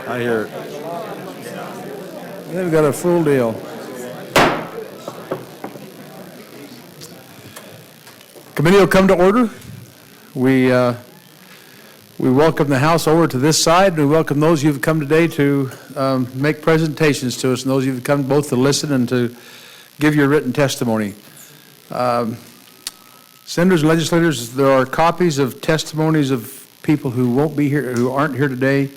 I hear it. They've got a full deal. Committee will come to order. We welcome the House over to this side. We welcome those who have come today to make presentations to us, and those who have come both to listen and to give your written testimony. Senators and legislators, there are copies of testimonies of people who won't be here, who aren't here today.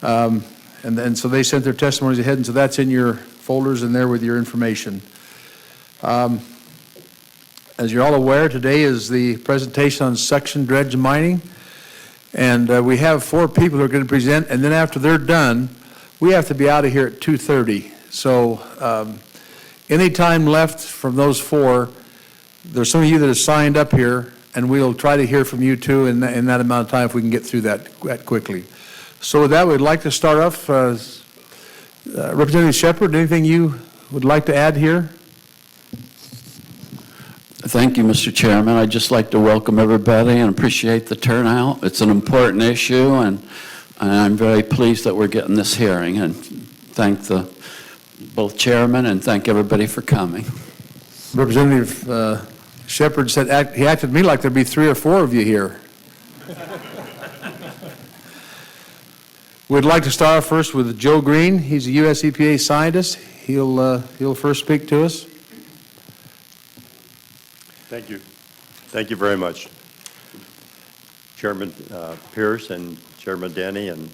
And so they sent their testimonies ahead, and so that's in your folders and there with your information. As you're all aware, today is the presentation on suction dredge mining, and we have 4 people who are going to present, and then after they're done, we have to be out of here at 2:30. So any time left from those 4, there's some of you that have signed up here, and we'll try to hear from you too in that amount of time if we can get through that quickly. So with that, we'd like to start off. Representative Shepherd, anything you would like to add here? Thank you, Mr. Chairman. I'd just like to welcome everybody and appreciate the turnout. It's an important issue, and I'm very pleased that we're getting this hearing, and thank both chairmen and thank everybody for coming. Representative Shepherd said he acted to me like there'd be 3 or 4 of you here. We'd like to start off first with Joe Green. He's a U.S. EPA scientist. He'll first speak to us. Thank you. Thank you very much. Chairman Pierce and Chairman Denny and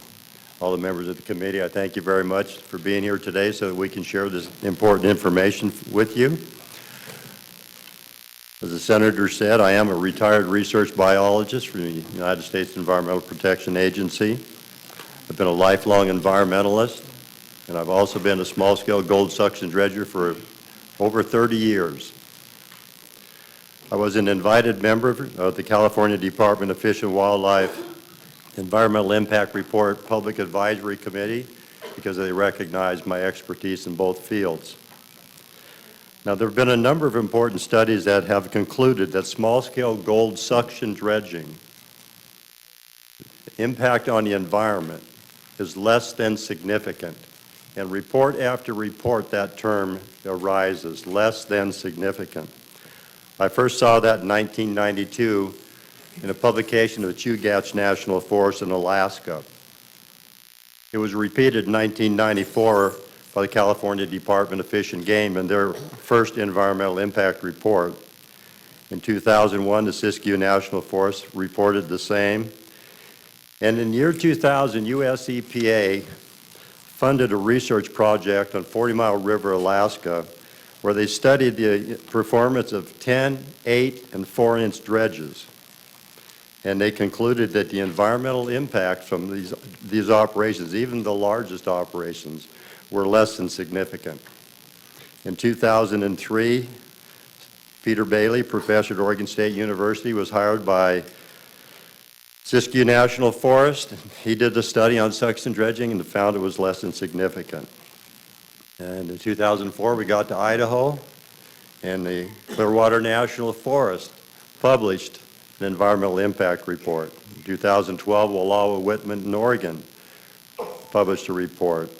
all the members of the committee, I thank you very much for being here today so that we can share this important information with you. As the Senator said, I am a retired research biologist from the United States Environmental Protection Agency. I've been a lifelong environmentalist, and I've also been a small-scale gold suction dredger for over 30 years. I was an invited member of the California Department of Fish and Wildlife Environmental Impact Report Public Advisory Committee because they recognized my expertise in both fields. Now, there have been a number of important studies that have concluded that small-scale gold suction dredging impact on the environment is less than significant. And report after report, that term arises, less than significant. I first saw that in 1992 in a publication of the Chugach National Forest in Alaska. It was repeated in 1994 by the California Department of Fish and Game in their first environmental impact report. In 2001, the Siskiyou National Forest reported the same. And in the year 2000, U.S. EPA funded a research project on 40 Mile River, Alaska, where they studied the performance of 10, 8, and 4-inch dredges. And they concluded that the environmental impact from these operations, even the largest operations, were less than significant. In 2003, Peter Bailey, professor at Oregon State University, was hired by Siskiyou National Forest. He did the study on suction dredging and found it was less than significant. And in 2004, we got to Idaho, and the Clearwater National Forest published an environmental impact report. In 2012, Wallowa-Whitman in Oregon published a report.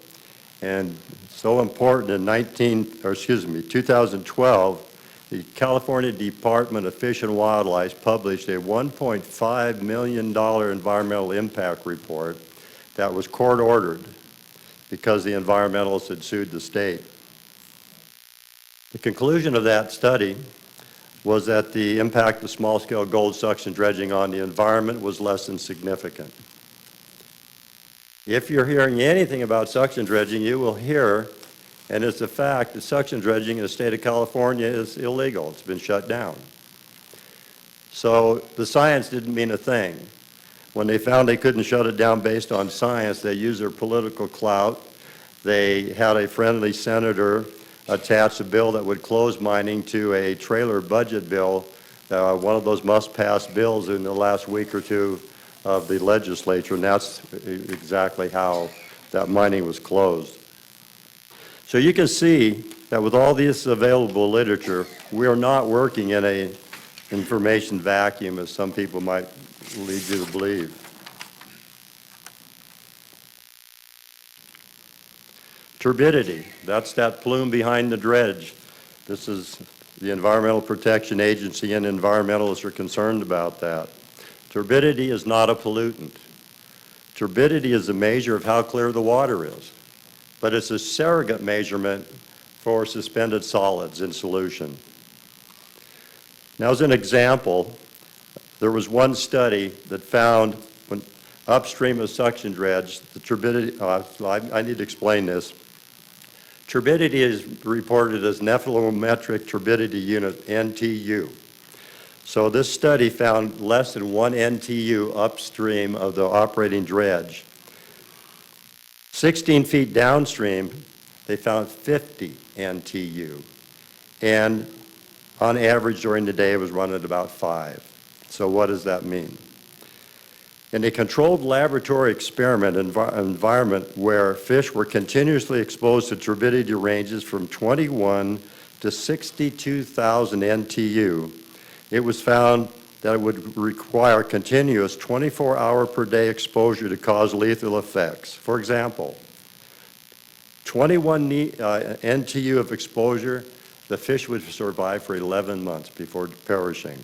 And so important, in 2012, the California Department of Fish and Wildlife published a $1.5 million environmental impact report that was court-ordered because the environmentalists had sued the state. The conclusion of that study was that the impact of small-scale gold suction dredging on the environment was less than significant. If you're hearing anything about suction dredging, you will hear, and it's a fact, that suction dredging in the state of California is illegal. It's been shut down. So the science didn't mean a thing. When they found they couldn't shut it down based on science, they used their political clout. They had a friendly senator attach a bill that would close mining to a trailer budget bill, one of those must-pass bills in the last week or two of the legislature, and that's exactly how that mining was closed. So you can see that with all this available literature, we are not working in a information vacuum, as some people might lead you to believe. Turbidity, that's that plume behind the dredge. This is the Environmental Protection Agency, and environmentalists are concerned about that. Turbidity is not a pollutant. Turbidity is a measure of how clear the water is, but it's a surrogate measurement for suspended solids in solution. Now, as an example, there was one study that found when upstream of suction dredge, the turbidity, I need to explain this. Turbidity is reported as nephelometric turbidity unit, NTU. So this study found less than 1 NTU upstream of the operating dredge. 16 feet downstream, they found 50 NTU. And on average during the day, it was running at about 5. So what does that mean? In a controlled laboratory experiment environment where fish were continuously exposed to turbidity ranges from 21 to 62,000 NTU, it was found that it would require continuous 24-hour per day exposure to cause lethal effects. For example, 21 NTU of exposure, the fish would survive for 11 months before perishing.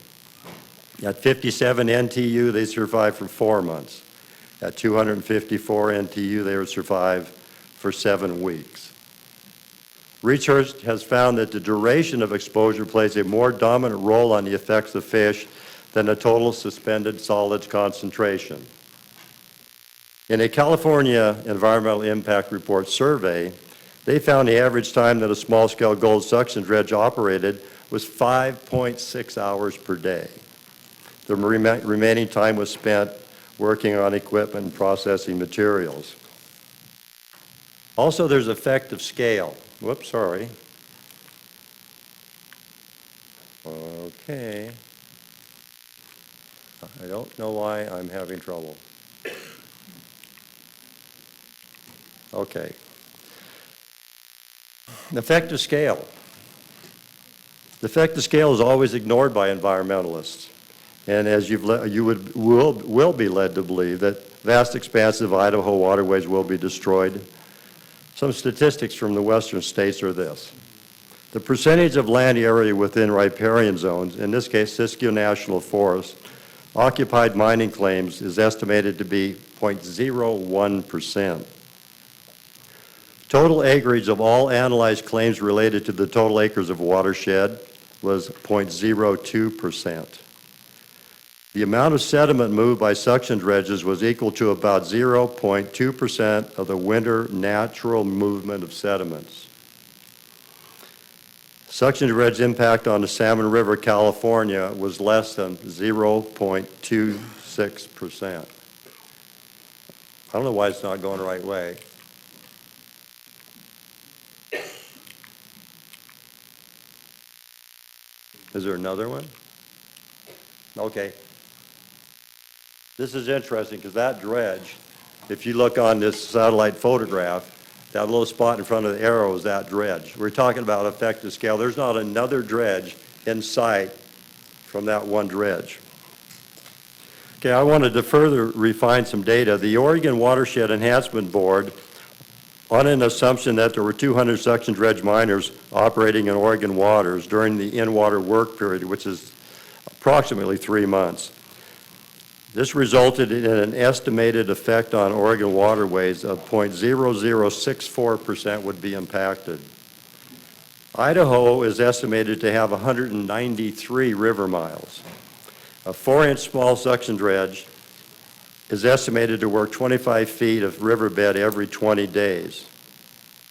At 57 NTU, they survive for 4 months. At 254 NTU, they would survive for 7 weeks. Research has found that the duration of exposure plays a more dominant role on the effects of fish than the total suspended solids concentration. In a California Environmental Impact Report survey, they found the average time that a small-scale gold suction dredge operated was 5.6 hours per day. The remaining time was spent working on equipment and processing materials. Also, there's effective scale. Whoops, sorry. Okay. I don't know why I'm having trouble. Okay. Effective scale. The effective scale is always ignored by environmentalists. And as you will be led to believe that vast expanses of Idaho waterways will be destroyed. Some statistics from the western states are this. The percentage of land area within riparian zones, in this case Siskiyou National Forest, occupied mining claims is estimated to be 0.01%. Total acreage of all analyzed claims related to the total acres of watershed was 0.02%. The amount of sediment moved by suction dredges was equal to about 0.2% of the winter natural movement of sediments. Suction dredge impact on the Salmon River, California was less than 0.26%. I don't know why it's not going the right way. Is there another one? Okay. This is interesting because that dredge, if you look on this satellite photograph, that little spot in front of the arrow is that dredge. We're talking about effective scale. There's not another dredge in sight from that one dredge. Okay, I wanted to further refine some data. The Oregon Watershed Enhancement Board, on an assumption that there were 200 suction dredge miners operating in Oregon waters during the in-water work period, which is approximately 3 months. This resulted in an estimated effect on Oregon waterways of 0.0064% would be impacted. Idaho is estimated to have 193 river miles. A 4-inch small suction dredge is estimated to work 25 feet of riverbed every 20 days,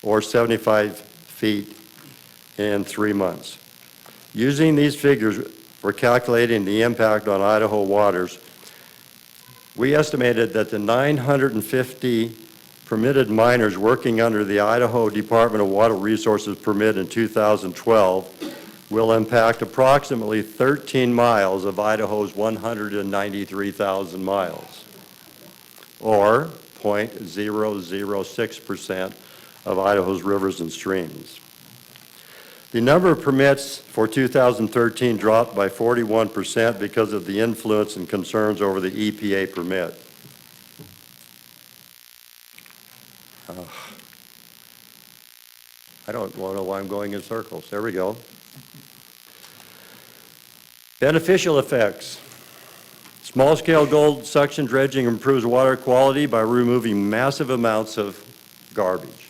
or 75 feet in 3 months. Using these figures for calculating the impact on Idaho waters, we estimated that the 950 permitted miners working under the Idaho Department of Water Resources permit in 2012 will impact approximately 13 miles of Idaho's 193,000 miles, or 0.006% of Idaho's rivers and streams. The number of permits for 2013 dropped by 41% because of the influence and concerns over the EPA permit. I don't know why I'm going in circles. There we go. Beneficial effects. Small-scale gold suction dredging improves water quality by removing massive amounts of garbage.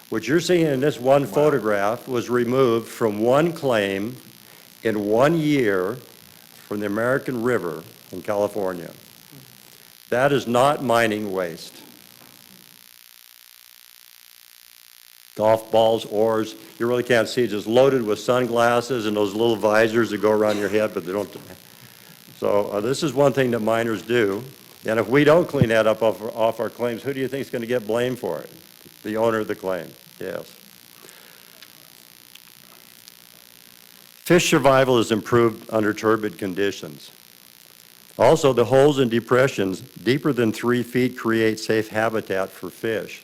What you're seeing in this one photograph was removed from one claim in 1 year from the American River in California. That is not mining waste. Golf balls, oars, you really can't see, just loaded with sunglasses and those little visors that go around your head, but they don't. So this is one thing that miners do. And if we don't clean that up off our claims, who do you think is going to get blamed for it? The owner of the claim, yes. Fish survival is improved under turbid conditions. Also, the holes and depressions deeper than 3 feet create safe habitat for fish.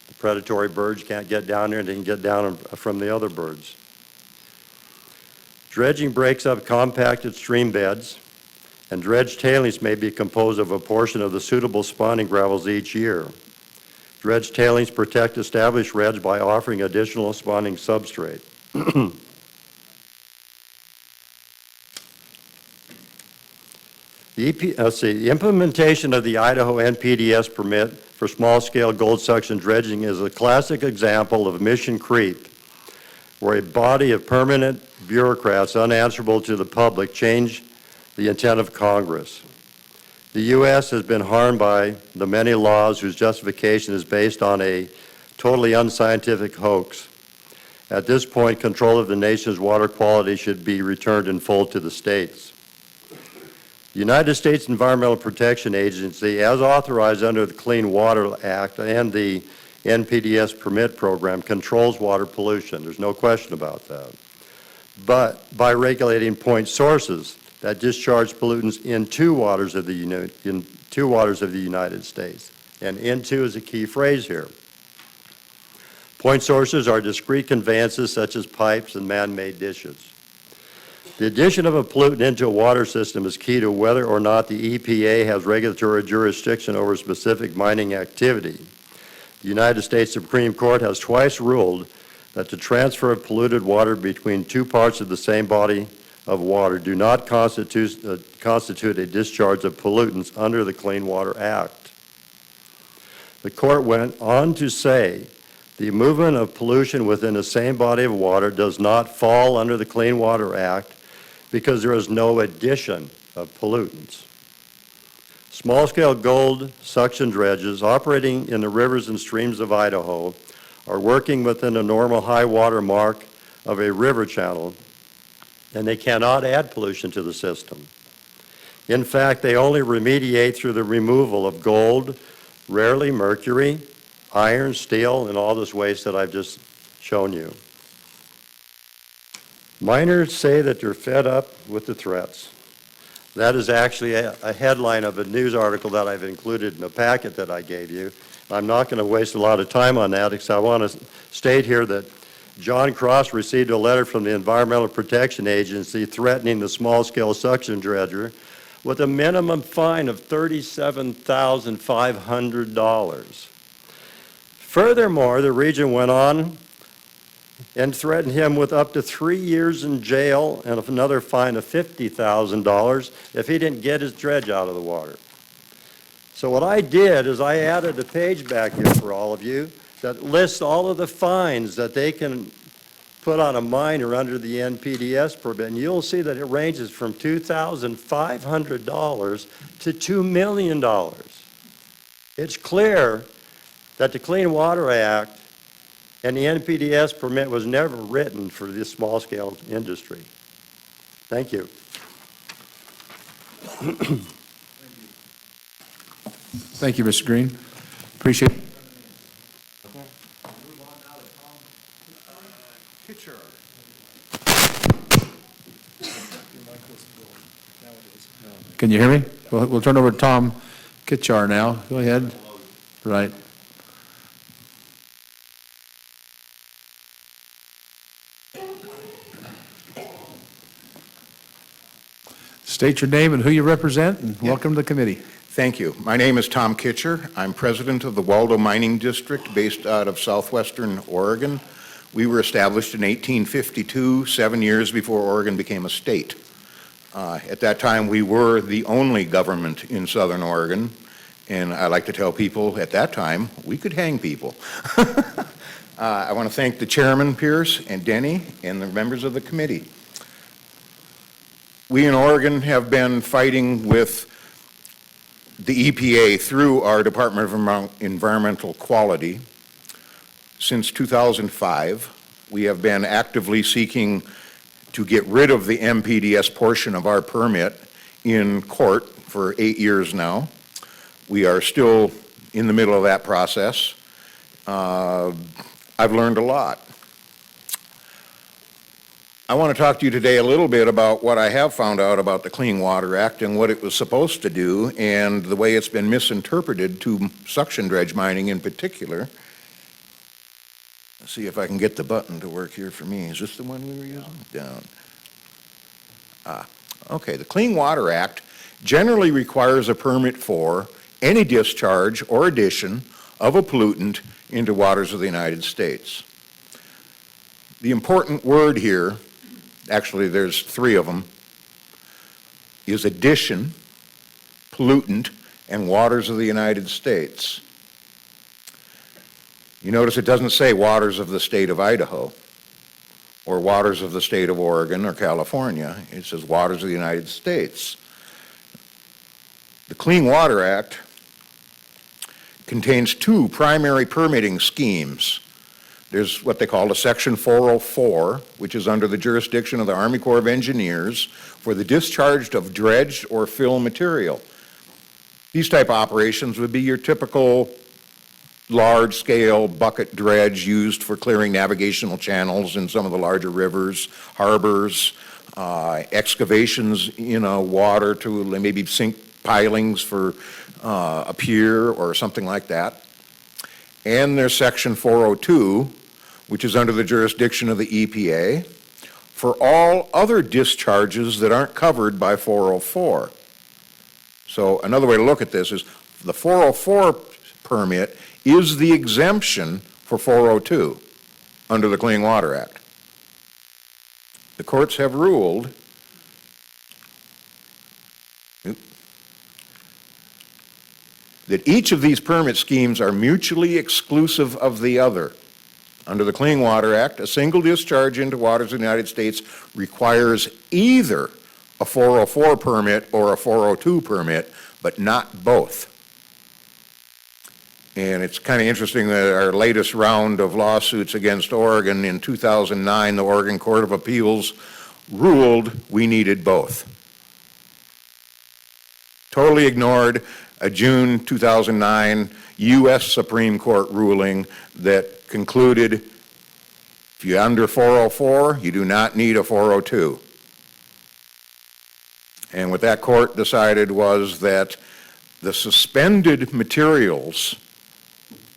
The predatory birds can't get down there, and they can get down from the other birds. Dredging breaks up compacted stream beds, and dredge tailings may be composed of a portion of the suitable spawning gravels each year. Dredge tailings protect established redge by offering additional spawning substrate. The implementation of the Idaho NPDES permit for small-scale gold suction dredging is a classic example of mission creep, where a body of permanent bureaucrats unanswerable to the public change the intent of Congress. The U.S. has been harmed by the many laws whose justification is based on a totally unscientific hoax. At this point, control of the nation's water quality should be returned in full to the states. The United States Environmental Protection Agency, as authorized under the Clean Water Act and the NPDES permit program, controls water pollution. There's no question about that. But by regulating point sources that discharge pollutants in two waters of the United States. And into is a key phrase here. Point sources are discrete conveyances such as pipes and man-made dishes. The addition of a pollutant into a water system is key to whether or not the EPA has regulatory jurisdiction over specific mining activity. The United States Supreme Court has twice ruled that the transfer of polluted water between two parts of the same body of water do not constitute a discharge of pollutants under the Clean Water Act. The court went on to say the movement of pollution within the same body of water does not fall under the Clean Water Act because there is no addition of pollutants. Small-scale gold suction dredges operating in the rivers and streams of Idaho are working within the normal high water mark of a river channel, and they cannot add pollution to the system. In fact, they only remediate through the removal of gold, rarely mercury, iron, steel, and all this waste that I've just shown you. Miners say that they're fed up with the threats. That is actually a headline of a news article that I've included in the packet that I gave you. I'm not going to waste a lot of time on that, because I want to state here that John Cross received a letter from the Environmental Protection Agency threatening the small-scale suction dredger with a minimum fine of $37,500. Furthermore, the region went on and threatened him with up to 3 years in jail and another fine of $50,000 if he didn't get his dredge out of the water. So what I did is I added a page back here for all of you that lists all of the fines that they can put on a miner under the NPDES permit, and you'll see that it ranges from $2,500 to $2 million. It's clear that the Clean Water Act and the NPDES permit was never written for this small-scale industry. Thank you. Thank you, Mr. Green. Appreciate it. Can you hear me? We'll turn over to Tom Kitchar now. Go ahead. Right. State your name and who you represent, and welcome to the committee. Thank you. My name is Tom Kitcher. I'm president of the Waldo Mining District based out of southwestern Oregon. We were established in 1852, 7 years before Oregon became a state. At that time, we were the only government in southern Oregon, and I like to tell people at that time, we could hang people. I want to thank the chairman, Pierce, and Denny, and the members of the committee. We in Oregon have been fighting with the EPA through our Department of Environmental Quality since 2005. We have been actively seeking to get rid of the NPDES portion of our permit in court for 8 years now. We are still in the middle of that process. I've learned a lot. I want to talk to you today a little bit about what I have found out about the Clean Water Act and what it was supposed to do and the way it's been misinterpreted to suction dredge mining in particular. Let's see if I can get the button to work here for me. Is this the one we were using? Down. Okay, the Clean Water Act generally requires a permit for any discharge or addition of a pollutant into waters of the United States. The important word here, actually there's three of them, is addition, pollutant, and waters of the United States. You notice it doesn't say waters of the state of Idaho or waters of the state of Oregon or California. It says waters of the United States. The Clean Water Act contains two primary permitting schemes. There's what they call a Section 404, which is under the jurisdiction of the Army Corps of Engineers for the discharge of dredged or fill material. These type of operations would be your typical large-scale bucket dredge used for clearing navigational channels in some of the larger rivers, harbors, excavations in water to maybe sink pilings for a pier or something like that. And there's Section 402, which is under the jurisdiction of the EPA, for all other discharges that aren't covered by 404. So another way to look at this is the 404 permit is the exemption for 402 under the Clean Water Act. The courts have ruled that each of these permit schemes are mutually exclusive of the other. Under the Clean Water Act, a single discharge into waters of the United States requires either a 404 permit or a 402 permit, but not both. And it's kind of interesting that our latest round of lawsuits against Oregon in 2009, the Oregon Court of Appeals ruled we needed both. Totally ignored a June 2009 U.S. Supreme Court ruling that concluded if you're under 404, you do not need a 402. And what that court decided was that the suspended materials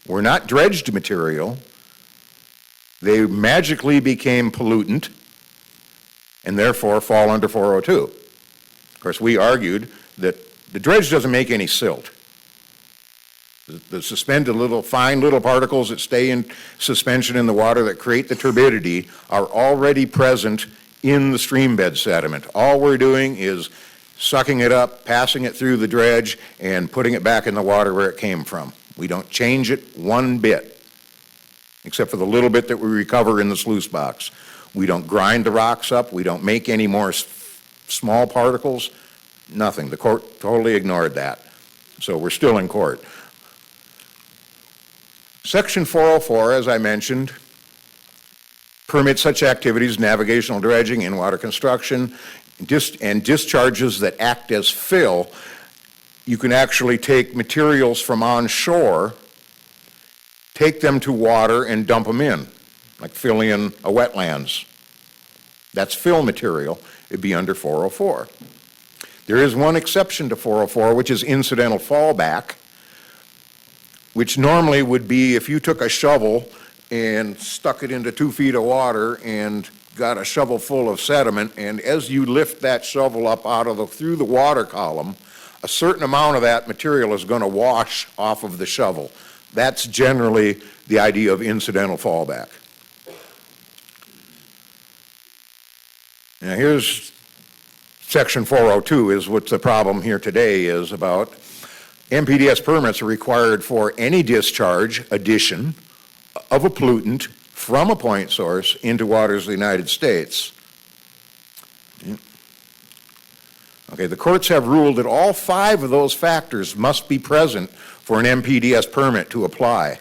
were not dredged material. They magically became pollutant and therefore fall under 402. Of course, we argued that the dredge doesn't make any silt. The suspended fine little particles that stay in suspension in the water that create the turbidity are already present in the stream bed sediment. All we're doing is sucking it up, passing it through the dredge, and putting it back in the water where it came from. We don't change it one bit, except for the little bit that we recover in the sluice box. We don't grind the rocks up. We don't make any more small particles. Nothing. The court totally ignored that. So we're still in court. Section 404, as I mentioned, permits such activities, navigational dredging, in-water construction, and discharges that act as fill. You can actually take materials from onshore, take them to water and dump them in, like fill in a wetlands. That's fill material. It'd be under 404. There is one exception to 404, which is incidental fallback, which normally would be if you took a shovel and stuck it into 2 feet of water and got a shovel full of sediment, and as you lift that shovel up through the water column, a certain amount of that material is going to wash off of the shovel. That's generally the idea of incidental fallback. Now here's Section 402 is what the problem here today is about. NPDES permits are required for any discharge, addition of a pollutant from a point source into waters of the United States. Okay, the courts have ruled that all 5 of those factors must be present for an NPDES permit to apply.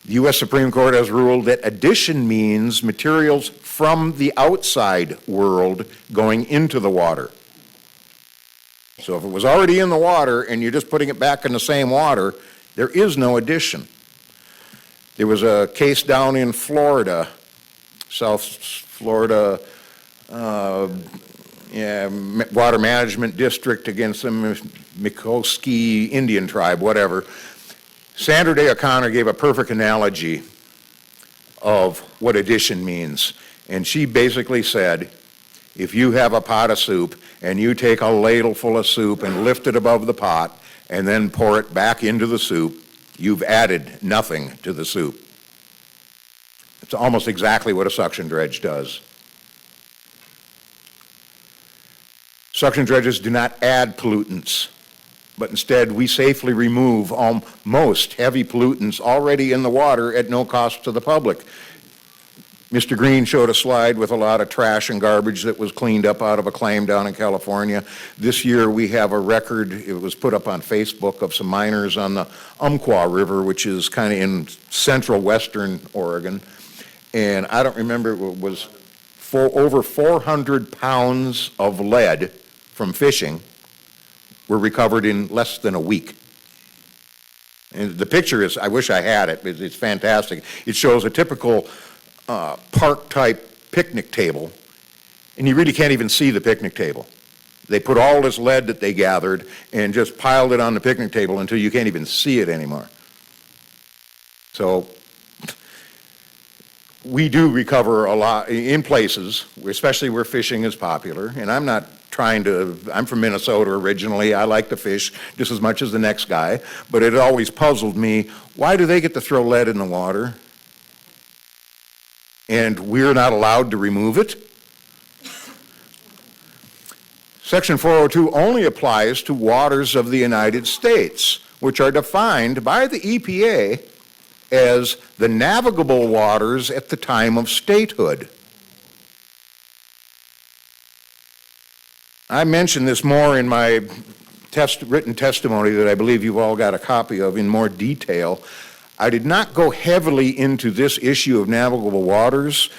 The U.S. Supreme Court has ruled that addition means materials from the outside world going into the water. So if it was already in the water and you're just putting it back in the same water, there is no addition. There was a case down in Florida, South Florida, Water Management District against the Mikoski Indian tribe, whatever. Sandra Day O'Connor gave a perfect analogy of what addition means. And she basically said, if you have a pot of soup and you take a ladle full of soup and lift it above the pot and then pour it back into the soup, you've added nothing to the soup. It's almost exactly what a suction dredge does. Suction dredges do not add pollutants, but instead we safely remove most heavy pollutants already in the water at no cost to the public. Mr. Green showed a slide with a lot of trash and garbage that was cleaned up out of a claim down in California. This year we have a record, it was put up on Facebook, of some miners on the Umpqua River, which is kind of in central western Oregon. And I don't remember, it was over 400 pounds of lead from fishing were recovered in less than a week. And the picture is, I wish I had it, it's fantastic. It shows a typical park-type picnic table, and you really can't even see the picnic table. They put all this lead that they gathered and just piled it on the picnic table until you can't even see it anymore. So we do recover a lot in places, especially where fishing is popular, and I'm from Minnesota originally. I like to fish just as much as the next guy, but it always puzzled me, why do they get to throw lead in the water and we're not allowed to remove it? Section 402 only applies to waters of the United States, which are defined by the EPA as the navigable waters at the time of statehood. I mentioned this more in my written testimony that I believe you've all got a copy of in more detail. I did not go heavily into this issue of navigable waters,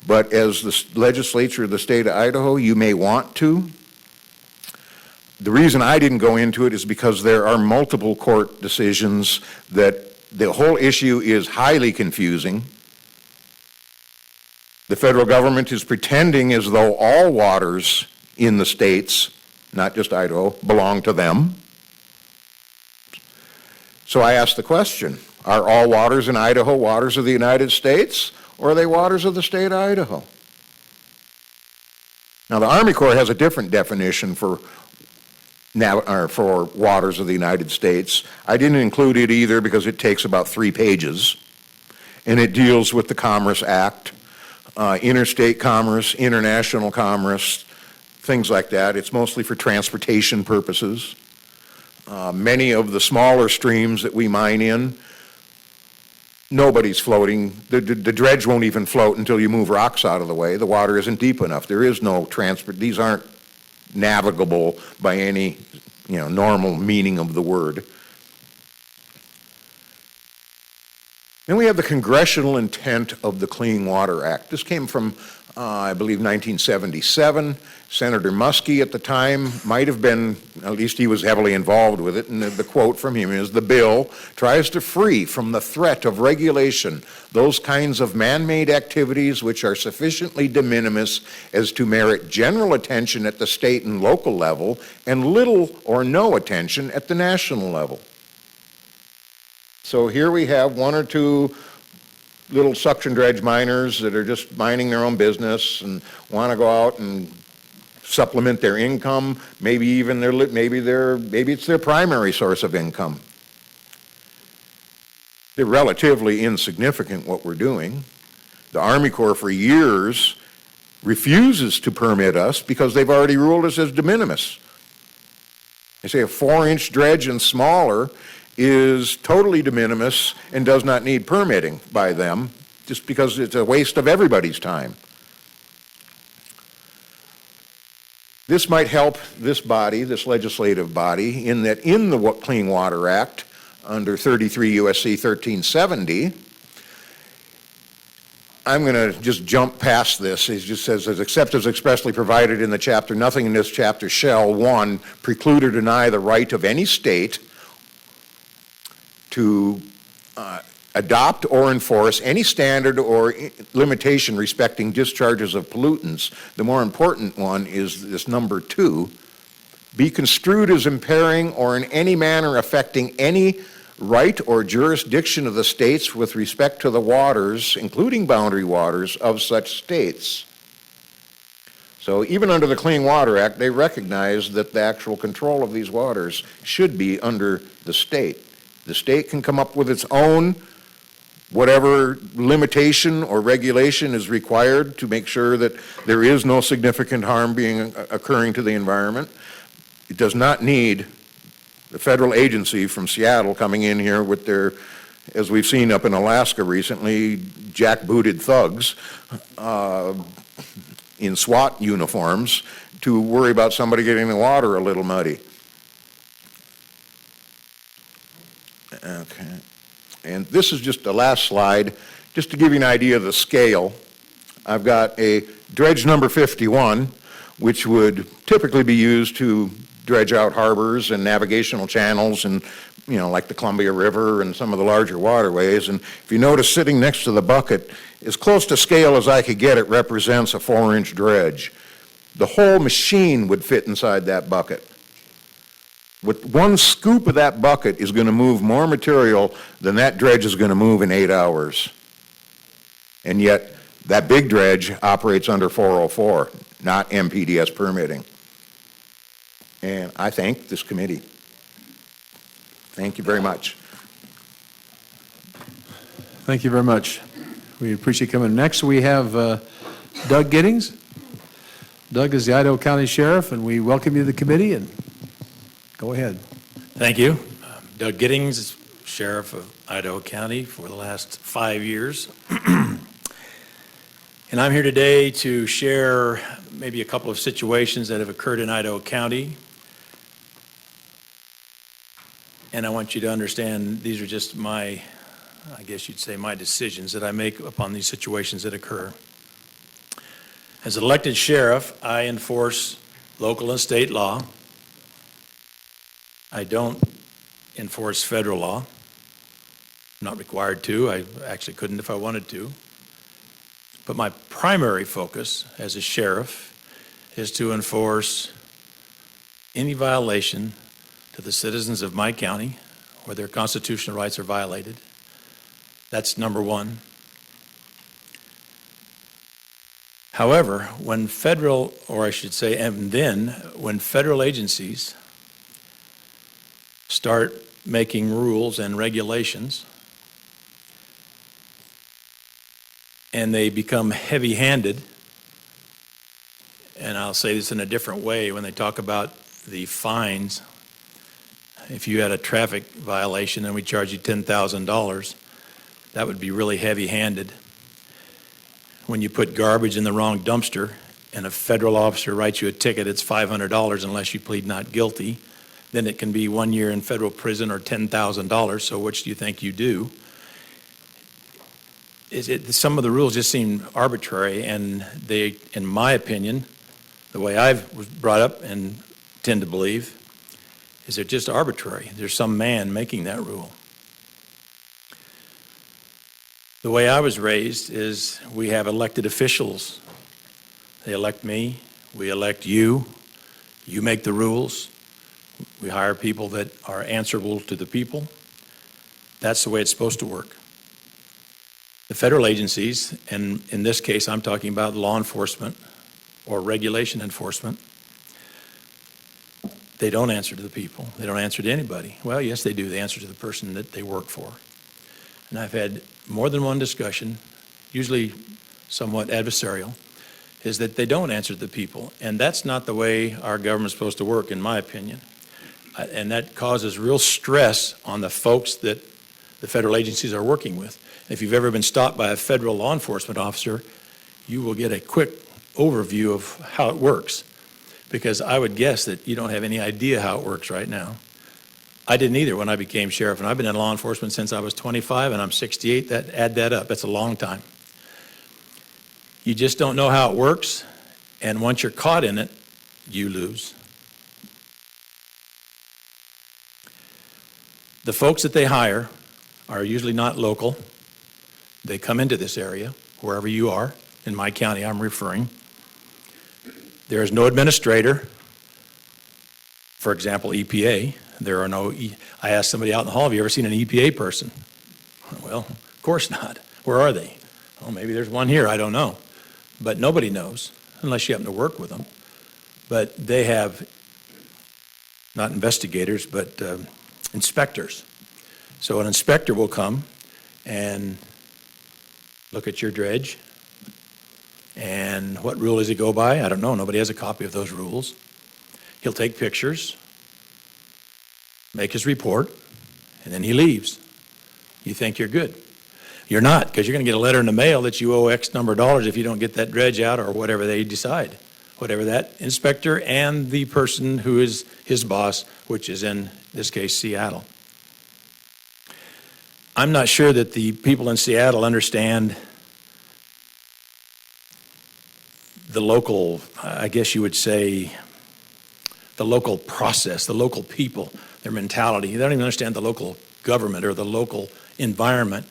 but as the legislature of the state of Idaho, you may want to. The reason I didn't go into it is because there are multiple court decisions that the whole issue is highly confusing. The federal government is pretending as though all waters in the states, not just Idaho, belong to them. So I asked the question, are all waters in Idaho waters of the United States, or are they waters of the state of Idaho? Now, the Army Corps has a different definition for waters of the United States. I didn't include it either because it takes about 3 pages, and it deals with the Commerce Act, interstate commerce, international commerce, things like that. It's mostly for transportation purposes. Many of the smaller streams that we mine in, nobody's floating. The dredge won't even float until you move rocks out of the way. The water isn't deep enough. There is no transport. These aren't navigable by any, normal meaning of the word. Then we have the congressional intent of the Clean Water Act. This came from, I believe, 1977. Senator Muskie at the time might have been, at least he was heavily involved with it, and the quote from him is, "The bill tries to free from the threat of regulation those kinds of man-made activities which are sufficiently de minimis as to merit general attention at the state and local level and little or no attention at the national level." So here we have 1 or 2 little suction dredge miners that are just minding their own business and want to go out and supplement their income, maybe even maybe it's their primary source of income. They're relatively insignificant what we're doing. The Army Corps for years refuses to permit us because they've already ruled us as de minimis. They say a 4-inch dredge and smaller is totally de minimis and does not need permitting by them, just because it's a waste of everybody's time. This might help this body, this legislative body, in that in the Clean Water Act, under 33 U.S.C. 1370, I'm going to just jump past this. It just says, except as expressly provided in the chapter, nothing in this chapter shall, 1, preclude or deny the right of any state to adopt or enforce any standard or limitation respecting discharges of pollutants. The more important one is this number 2, be construed as impairing or in any manner affecting any right or jurisdiction of the states with respect to the waters, including boundary waters, of such states. So even under the Clean Water Act, they recognize that the actual control of these waters should be under the state. The state can come up with its own whatever limitation or regulation is required to make sure that there is no significant harm occurring to the environment. It does not need the federal agency from Seattle coming in here with their, as we've seen up in Alaska recently, jackbooted thugs in SWAT uniforms to worry about somebody getting the water a little muddy. Okay. And this is just the last slide, just to give you an idea of the scale. I've got a dredge number 51, which would typically be used to dredge out harbors and navigational channels and, you know, like the Columbia River and some of the larger waterways. And if you notice, sitting next to the bucket, as close to scale as I could get, it represents a 4-inch dredge. The whole machine would fit inside that bucket. With one scoop of that bucket is going to move more material than that dredge is going to move in 8 hours. And yet, that big dredge operates under 404, not NPDES permitting. And I thank this committee. Thank you very much. Thank you very much. We appreciate you coming. Next, we have Doug Giddings. Doug is the Idaho County Sheriff, and we welcome you to the committee, and go ahead. Thank you. Doug Giddings, Sheriff of Idaho County for the last 5 years. And I'm here today to share maybe a couple of situations that have occurred in Idaho County. And I want you to understand these are just my, I guess you'd say, my decisions that I make upon these situations that occur. As an elected sheriff, I enforce local and state law. I don't enforce federal law. I'm not required to. I actually couldn't if I wanted to. But my primary focus as a sheriff is to enforce any violation to the citizens of my county where their constitutional rights are violated. That's number one. However, when federal, or I should say, and then when federal agencies start making rules and regulations and they become heavy-handed, and I'll say this in a different way when they talk about the fines. If you had a traffic violation and we charge you $10,000, that would be really heavy-handed. When you put garbage in the wrong dumpster and a federal officer writes you a ticket, it's $500 unless you plead not guilty. Then it can be 1 year in federal prison or $10,000. So which do you think you do? Some of the rules just seem arbitrary, and they, in my opinion, the way I was brought up and tend to believe, is they're just arbitrary. There's some man making that rule. The way I was raised is we have elected officials. They elect me, we elect you, you make the rules. We hire people that are answerable to the people. That's the way it's supposed to work. The federal agencies, and in this case, I'm talking about law enforcement or regulation enforcement, they don't answer to the people. They don't answer to anybody. Well, yes, they do. They answer to the person that they work for. And I've had more than one discussion, usually somewhat adversarial, is that they don't answer to the people. And that's not the way our government's supposed to work, in my opinion. And that causes real stress on the folks that the federal agencies are working with. If you've ever been stopped by a federal law enforcement officer, you will get a quick overview of how it works, because I would guess that you don't have any idea how it works right now. I didn't either when I became sheriff, and I've been in law enforcement since I was 25, and I'm 68. Add that up. That's a long time. You just don't know how it works, and once you're caught in it, you lose. The folks that they hire are usually not local. They come into this area, wherever you are. In my county, I'm referring. There is no administrator. For example, EPA. There are no, I asked somebody out in the hall, have you ever seen an EPA person? Well, of course not. Where are they? Well, maybe there's one here, I don't know. But nobody knows, unless you happen to work with them. But they have, not investigators, but inspectors. So an inspector will come and look at your dredge. And what rule does he go by? I don't know. Nobody has a copy of those rules. He'll take pictures, make his report, and then he leaves. You think you're good. You're not, because you're going to get a letter in the mail that you owe X number of dollars if you don't get that dredge out, or whatever they decide. Whatever that inspector and the person who is his boss, which is in this case Seattle. I'm not sure that the people in Seattle understand the local, I guess you would say, the local process, the local people, their mentality. They don't even understand the local government or the local environment.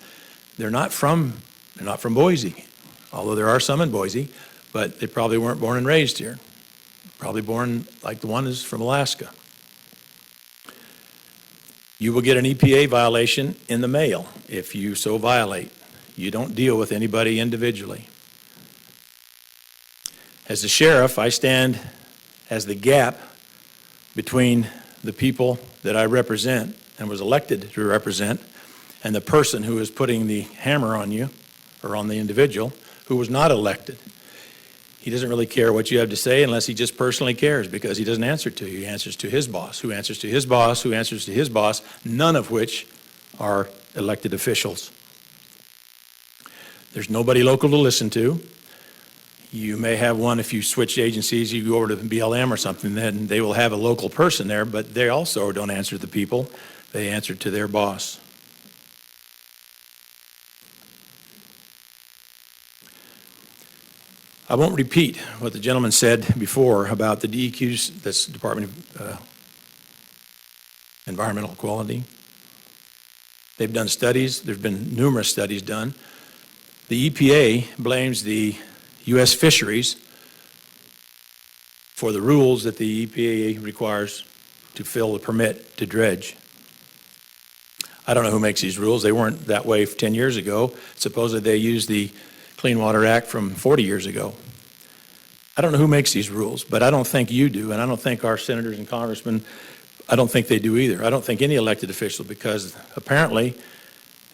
They're not from Boise, although there are some in Boise, but they probably weren't born and raised here. Probably born like the one is from Alaska. You will get an EPA violation in the mail if you so violate. You don't deal with anybody individually. As the sheriff, I stand as the gap between the people that I represent and was elected to represent and the person who is putting the hammer on you or on the individual who was not elected. He doesn't really care what you have to say unless he just personally cares, because he doesn't answer to you. He answers to his boss, who answers to his boss, who answers to his boss, none of which are elected officials. There's nobody local to listen to. You may have one if you switch agencies, you go over to BLM or something, then they will have a local person there, but they also don't answer to the people. They answer to their boss. I won't repeat what the gentleman said before about the DEQs, that's Department of Environmental Quality. They've done studies. There's been numerous studies done. The EPA blames the U.S. fisheries for the rules that the EPA requires to fill the permit to dredge. I don't know who makes these rules. They weren't that way 10 years ago. Supposedly they used the Clean Water Act from 40 years ago. I don't know who makes these rules, but I don't think you do, and I don't think our senators and congressmen, I don't think they do either. I don't think any elected official, because apparently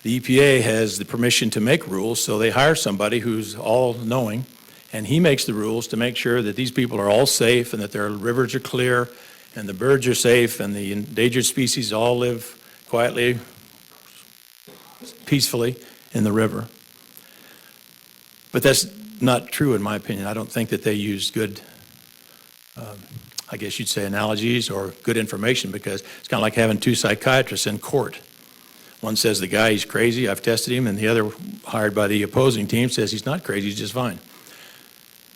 the EPA has the permission to make rules, so they hire somebody who's all-knowing, and he makes the rules to make sure that these people are all safe and that their rivers are clear and the birds are safe and the endangered species all live quietly, peacefully in the river. But that's not true in my opinion. I don't think that they use good, I guess you'd say, analogies or good information, because it's kind of like having two psychiatrists in court. One says the guy, he's crazy, I've tested him, and the other, hired by the opposing team, says he's not crazy, he's just fine.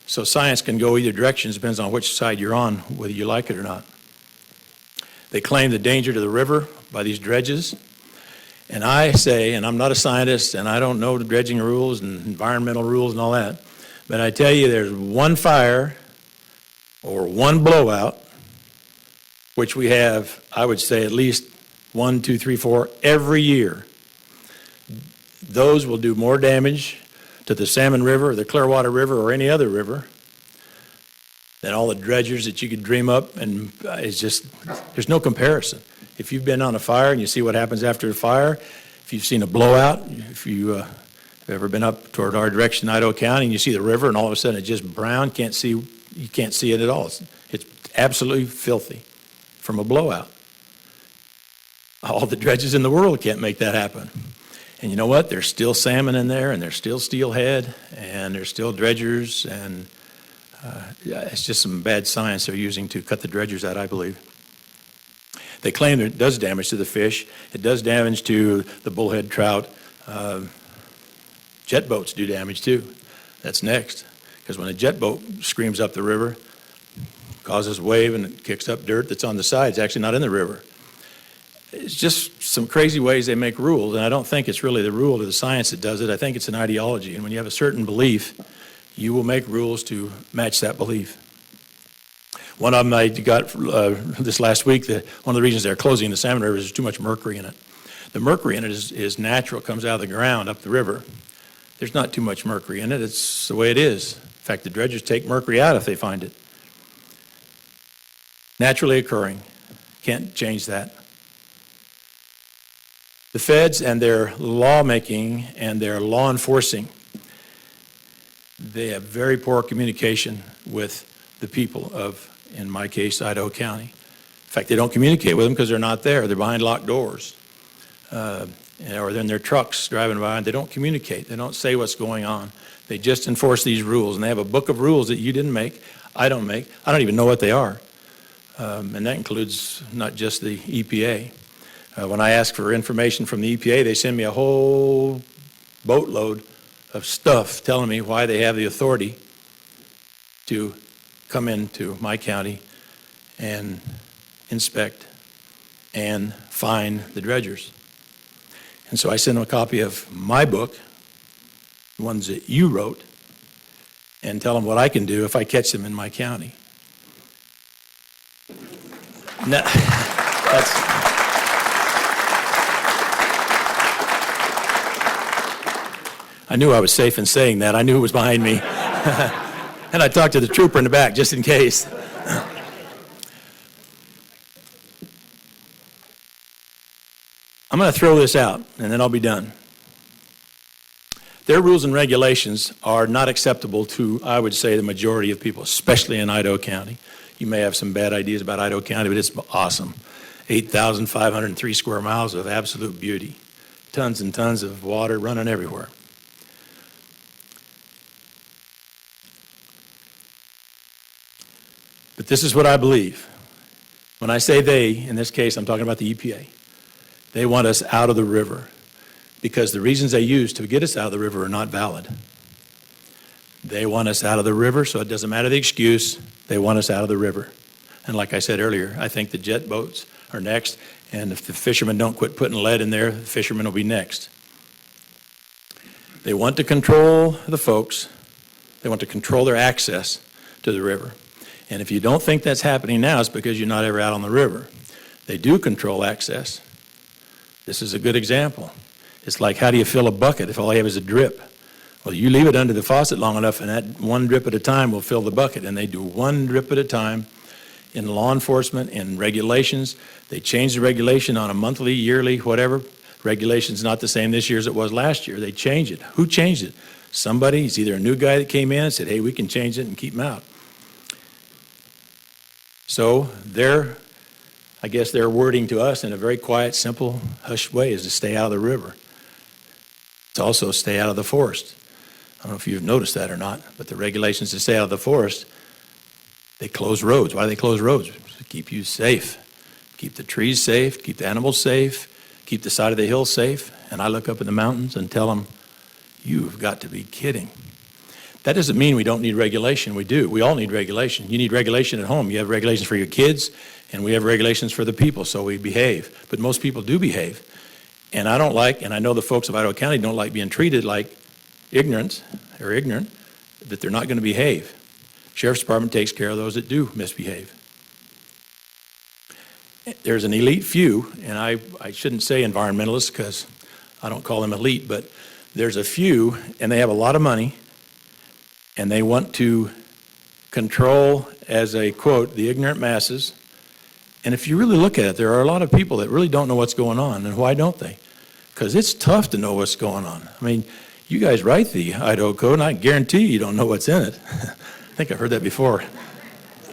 So science can go either direction, depends on which side you're on, whether you like it or not. They claim the danger to the river by these dredges. And I say, and I'm not a scientist, and I don't know the dredging rules and environmental rules and all that, but I tell you there's one fire or one blowout, which we have, I would say, at least 1, 2, 3, 4 every year. those will do more damage to the Salmon River or the Clearwater River or any other river than all the dredgers that you could dream up, and it's just, there's no comparison. If you've been on a fire and you see what happens after a fire, if you've seen a blowout, if you have ever been up toward our direction, Idaho County, and you see the river and all of a sudden it's just brown, you can't see it at all. It's absolutely filthy from a blowout. All the dredges in the world can't make that happen. And you know what? There's still salmon in there, and there's still steelhead, and there's still dredgers, and it's just some bad science they're using to cut the dredgers out, I believe. They claim that it does damage to the fish. It does damage to the bullhead trout. Jet boats do damage too. That's next. Because when a jet boat screams up the river, causes a wave and it kicks up dirt that's on the side, it's actually not in the river. It's just some crazy ways they make rules, and I don't think it's really the rule or the science that does it. I think it's an ideology, and when you have a certain belief, you will make rules to match that belief. One of them I got this last week, one of the reasons they're closing the Salmon River is there's too much mercury in it. The mercury in it is natural, comes out of the ground up the river. There's not too much mercury in it, it's the way it is. In fact, the dredgers take mercury out if they find it. Naturally occurring, can't change that. The feds and their lawmaking and their law enforcing, they have very poor communication with the people of, in my case, Idaho County. In fact, they don't communicate with them because they're not there. They're behind locked doors. Or they're in their trucks driving by, and they don't communicate. They don't say what's going on. They just enforce these rules, and they have a book of rules that you didn't make, I don't make. I don't even know what they are. And that includes not just the EPA. When I ask for information from the EPA, they send me a whole boatload of stuff telling me why they have the authority to come into my county and inspect and fine the dredgers. And so I send them a copy of my book, the ones that you wrote, and tell them what I can do if I catch them in my county. Now, I knew I was safe in saying that. I knew it was behind me. And I talked to the trooper in the back just in case. I'm going to throw this out, and then I'll be done. Their rules and regulations are not acceptable to, I would say, the majority of people, especially in Idaho County. You may have some bad ideas about Idaho County, but it's awesome. 8,503 square miles of absolute beauty. Tons and tons of water running everywhere. But this is what I believe. When I say they, in this case, I'm talking about the EPA. They want us out of the river because the reasons they use to get us out of the river are not valid. They want us out of the river, so it doesn't matter the excuse. They want us out of the river. And like I said earlier, I think the jet boats are next, and if the fishermen don't quit putting lead in there, the fishermen will be next. They want to control the folks. They want to control their access to the river. And if you don't think that's happening now, it's because you're not ever out on the river. They do control access. This is a good example. It's like, how do you fill a bucket if all you have is a drip? Well, you leave it under the faucet long enough, and that one drip at a time will fill the bucket. And they do one drip at a time in law enforcement, in regulations. They change the regulation on a monthly, yearly, whatever. Regulation's not the same this year as it was last year. They change it. Who changed it? Somebody. It's either a new guy that came in and said, hey, we can change it and keep them out. So I guess their wording to us in a very quiet, simple, hushed way is to stay out of the river. It's also stay out of the forest. I don't know if you've noticed that or not, but the regulations to stay out of the forest, they close roads. Why do they close roads? To keep you safe. Keep the trees safe, keep the animals safe, keep the side of the hill safe. And I look up in the mountains and tell them, you've got to be kidding. That doesn't mean we don't need regulation. We do. We all need regulation. You need regulation at home. You have regulations for your kids, and we have regulations for the people, so we behave. But most people do behave. And I don't like, and I know the folks of Idaho County don't like being treated like ignorant, that they're not going to behave. Sheriff's Department takes care of those that do misbehave. There's an elite few, and I shouldn't say environmentalists because I don't call them elite, but There's a few, and they have a lot of money, and they want to control, as a quote, the ignorant masses. And if you really look at it, there are a lot of people that really don't know what's going on. And why don't they? Because it's tough to know what's going on. I mean, you guys write the Idaho Code, and I guarantee you don't know what's in it. I think I've heard that before.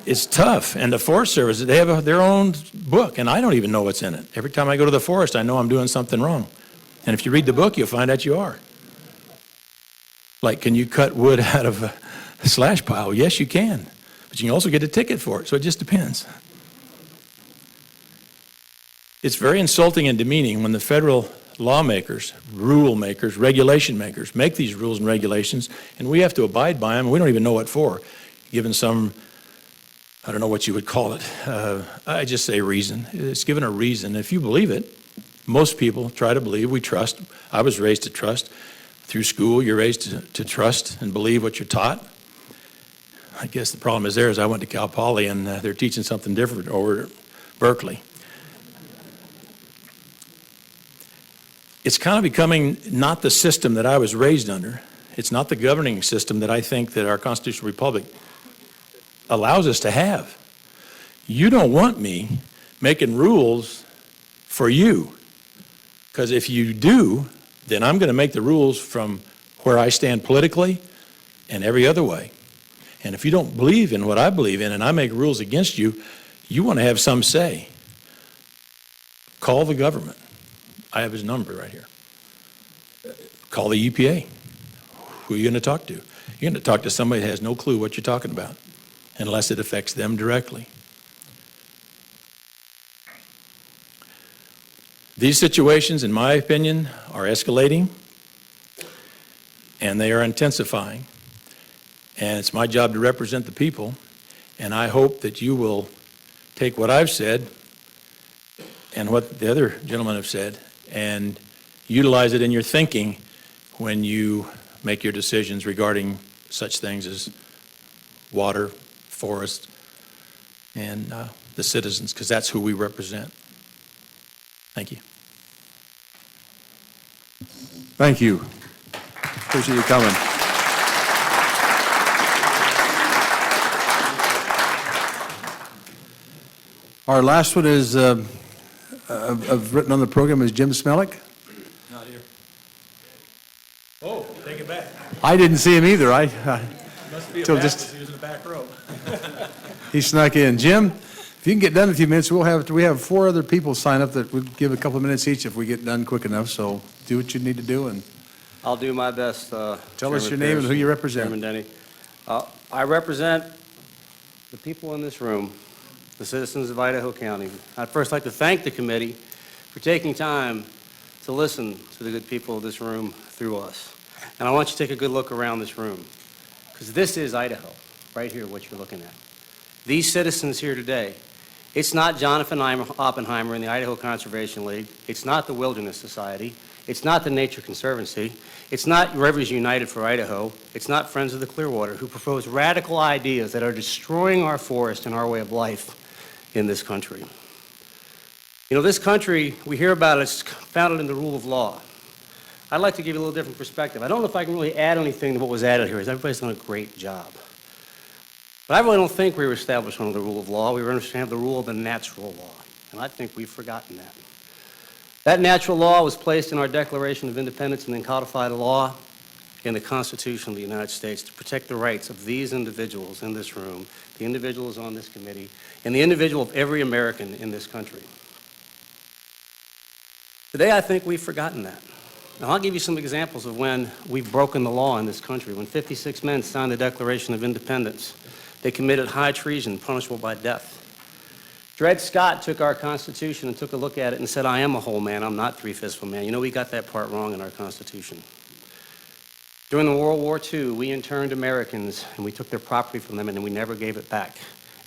It's tough. And the Forest Service, they have their own book, and I don't even know what's in it. Every time I go to the forest, I know I'm doing something wrong. And if you read the book, you'll find out you are. Like, can you cut wood out of a slash pile? Yes, you can. But you can also get a ticket for it, so it just depends. It's very insulting and demeaning when the federal lawmakers, rule makers, regulation makers make these rules and regulations, and we have to abide by them, and we don't even know what for, given some, I don't know what you would call it. I just say reason. It's given a reason. If you believe it, most people try to believe, we trust. I was raised to trust. Through school, you're raised to trust and believe what you're taught. I guess the problem is there is I went to Cal Poly, and they're teaching something different over at Berkeley. It's kind of becoming not the system that I was raised under. It's not the governing system that I think that our constitutional republic allows us to have. You don't want me making rules for you, because if you do, then I'm going to make the rules from where I stand politically and every other way. And if you don't believe in what I believe in and I make rules against you, you want to have some say. Call the government. I have his number right here. Call the EPA. Who are you going to talk to? You're going to talk to somebody that has no clue what you're talking about, unless it affects them directly. These situations, in my opinion, are escalating, and they are intensifying. And it's my job to represent the people, and I hope that you will take what I've said and what the other gentlemen have said and utilize it in your thinking when you make your decisions regarding such things as water, forest, and the citizens, because that's who we represent. Thank you. Thank you. Appreciate you coming. Our last one is, I've written on the program, is Jim Smellick. Not here. Oh, take it back. I didn't see him either. Must be a Till Baptist. just- He was in the back row. He snuck in. Jim, if you can get done in a few minutes, we have 4 other people sign up that would give a couple of minutes each if we get done quick enough, so do what you need to do and I'll do my best. tell us your name and who you represent. Chairman Denny. I represent the people in this room, the citizens of Idaho County. I'd first like to thank the committee for taking time to listen to the good people of this room through us. And I want you to take a good look around this room, because this is Idaho, right here, what you're looking at. These citizens here today, it's not Jonathan Oppenheimer in the Idaho Conservation League. It's not the Wilderness Society. It's not the Nature Conservancy. It's not Rivers United for Idaho. It's not Friends of the Clearwater, who propose radical ideas that are destroying our forest and our way of life in this country. You know, this country, we hear about it, it's founded in the rule of law. I'd like to give you a little different perspective. I don't know if I can really add anything to what was added here, because everybody's done a great job. But I really don't think we were established under the rule of law. We were understanding the rule of the natural law, and I think we've forgotten that. That natural law was placed in our Declaration of Independence and then codified law in the Constitution of the United States to protect the rights of these individuals in this room, the individuals on this committee, and the individual of every American in this country. Today, I think we've forgotten that. Now, I'll give you some examples of when we've broken the law in this country. When 56 men signed the Declaration of Independence, they committed high treason, punishable by death. Dredge Scott took our Constitution and took a look at it and said, I am a whole man, I'm not three-fifths of a man. You know, we got that part wrong in our Constitution. During the World War II, we interned Americans, and we took their property from them, and we never gave it back.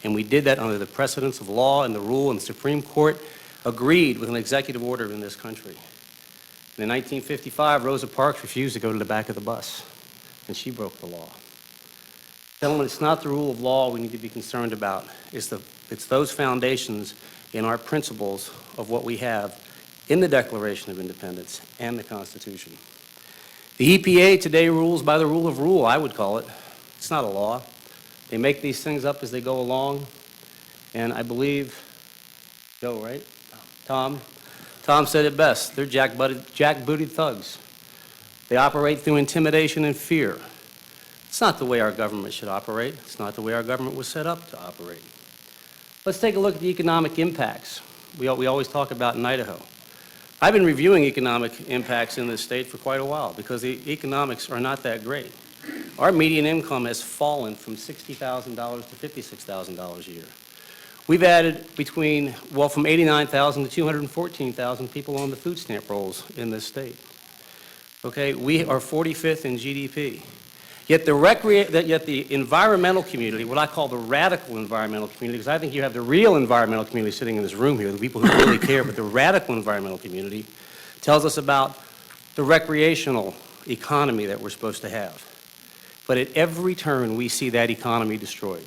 And we did that under the precedence of law and the rule, and the Supreme Court agreed with an executive order in this country. And in 1955, Rosa Parks refused to go to the back of the bus, and she broke the law. Gentlemen, it's not the rule of law we need to be concerned about. It's those foundations in our principles of what we have in the Declaration of Independence and the Constitution. The EPA today rules by the rule of rule, I would call it. It's not a law. They make these things up as they go along, and I believe, Joe, right? Tom said it best. They're jackbooted thugs. They operate through intimidation and fear. It's not the way our government should operate. It's not the way our government was set up to operate. Let's take a look at the economic impacts we always talk about in Idaho. I've been reviewing economic impacts in this state for quite a while because the economics are not that great. Our median income has fallen from $60,000 to $56,000 a year. We've added from 89,000 to 214,000 people on the food stamp rolls in this state. Okay, we are 45th in GDP. Yet the environmental community, what I call the radical environmental community, because I think you have the real environmental community sitting in this room here, the people who really care, but the radical environmental community tells us about the recreational economy that we're supposed to have. But at every turn, we see that economy destroyed.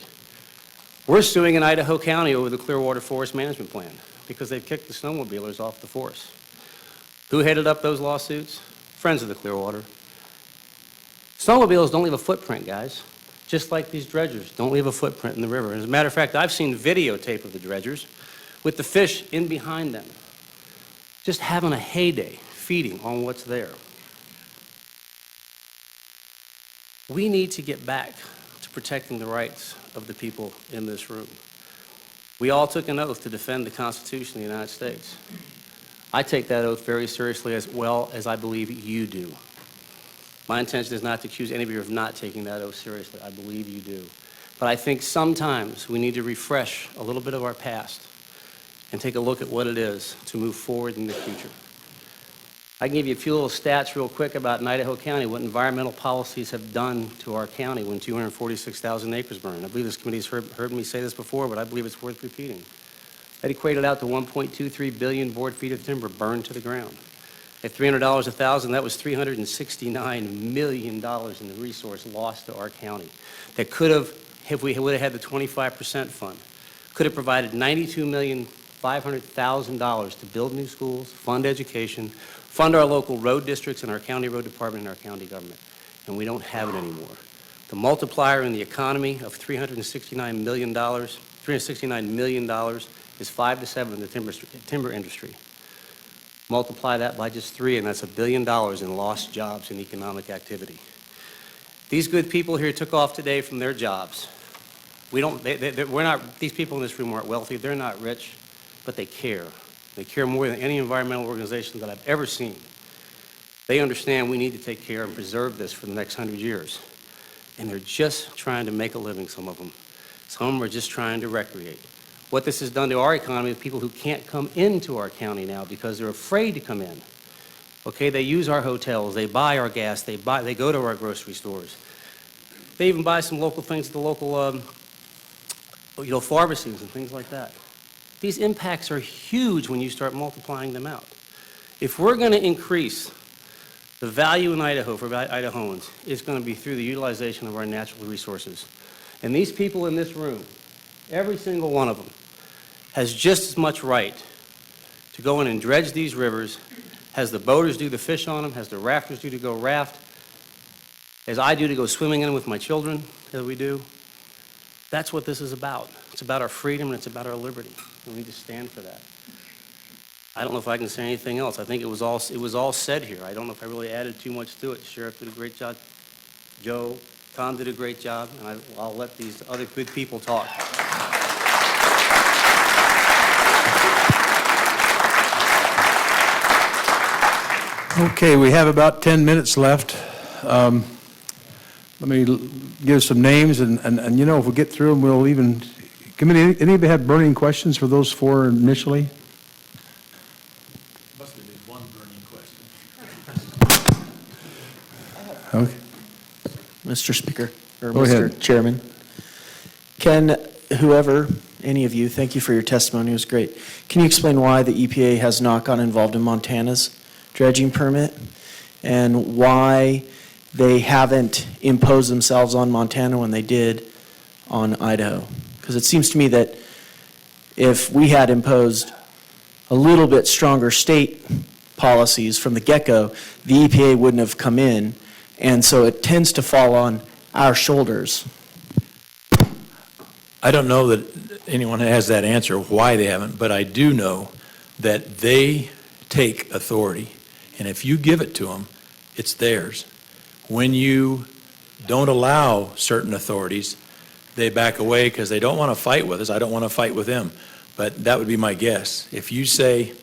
We're suing in Idaho County over the Clearwater Forest Management Plan because they've kicked the snowmobilers off the forest. Who headed up those lawsuits? Friends of the Clearwater. Snowmobiles don't leave a footprint, guys, just like these dredgers don't leave a footprint in the river. As a matter of fact, I've seen videotape of the dredgers with the fish in behind them, just having a heyday, feeding on what's there. We need to get back to protecting the rights of the people in this room. We all took an oath to defend the Constitution of the United States. I take that oath very seriously, as well as I believe you do. My intention is not to accuse any of you of not taking that oath seriously. I believe you do. But I think sometimes we need to refresh a little bit of our past and take a look at what it is to move forward in the future. I can give you a few little stats real quick about Idaho County, what environmental policies have done to our county when 246,000 acres burned. I believe this committee's heard me say this before, but I believe it's worth repeating. That equated out to 1.23 billion board feet of timber burned to the ground. At $300 a thousand, that was $369 million in the resource lost to our county. That could have, if we would have had the 25% fund, could have provided $92,500,000 to build new schools, fund education, fund our local road districts and our county road department and our county government. And we don't have it anymore. The multiplier in the economy of $369 million is 5 to 7 in the timber industry. Multiply that by just 3, and that's $1 billion in lost jobs and economic activity. These good people here took off today from their jobs. These people in this room aren't wealthy, they're not rich, but they care. They care more than any environmental organization that I've ever seen. They understand we need to take care and preserve this for the next 100 years. And they're just trying to make a living, some of them. Some of them are just trying to recreate. What this has done to our economy is people who can't come into our county now because they're afraid to come in. Okay, they use our hotels, they buy our gas, they go to our grocery stores. They even buy some local things at the local pharmacies and things like that. These impacts are huge when you start multiplying them out. If we're going to increase the value in Idaho for Idahoans, it's going to be through the utilization of our natural resources. And these people in this room, every single one of them, has just as much right to go in and dredge these rivers, as the boaters do to fish on them, as the rafters do to go raft, as I do to go swimming in with my children, as we do. That's what this is about. It's about our freedom and it's about our liberty. We need to stand for that. I don't know if I can say anything else. I think it was all said here. I don't know if I really added too much to it. The sheriff did a great job. Joe, Tom did a great job, and I'll let these other good people talk. Okay, we have about 10 minutes left. Let me give some names, and if we get through them, we'll even... Committee, anybody have burning questions for those four initially? Must have been one burning question. Okay. Mr. Speaker, or Go Mr. ahead. Chairman. Can whoever, any of you, thank you for your testimony, it was great. Can you explain why the EPA has not gotten involved in Montana's dredging permit and why they haven't imposed themselves on Montana when they did on Idaho? Because it seems to me that if we had imposed a little bit stronger state policies from the get-go, the EPA wouldn't have come in And so it tends to fall on our shoulders. I don't know that anyone has that answer, why they haven't, but I do know that they take authority, and if you give it to them, it's theirs. When you don't allow certain authorities, they back away because they don't want to fight with us. I don't want to fight with them. But that would be my guess. If you say,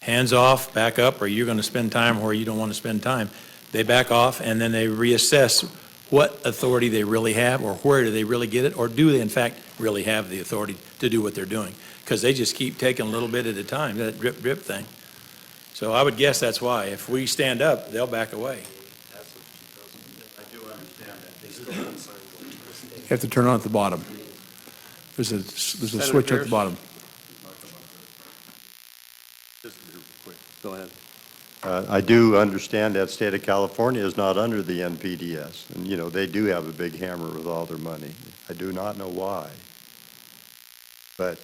hands off, back up, or you're going to spend time where you don't want to spend time, they back off, and then they reassess what authority they really have, or where do they really get it, or do they in fact really have the authority to do what they're doing? Because they just keep taking a little bit at a time, that drip, drip thing. So I would guess that's why. If we stand up, they'll back away. You have to turn on at the bottom. There's a switch at the Pierce? bottom. Go ahead. I do understand that state of California is not under the NPDES, and, you know, they do have a big hammer with all their money. I do not know why. But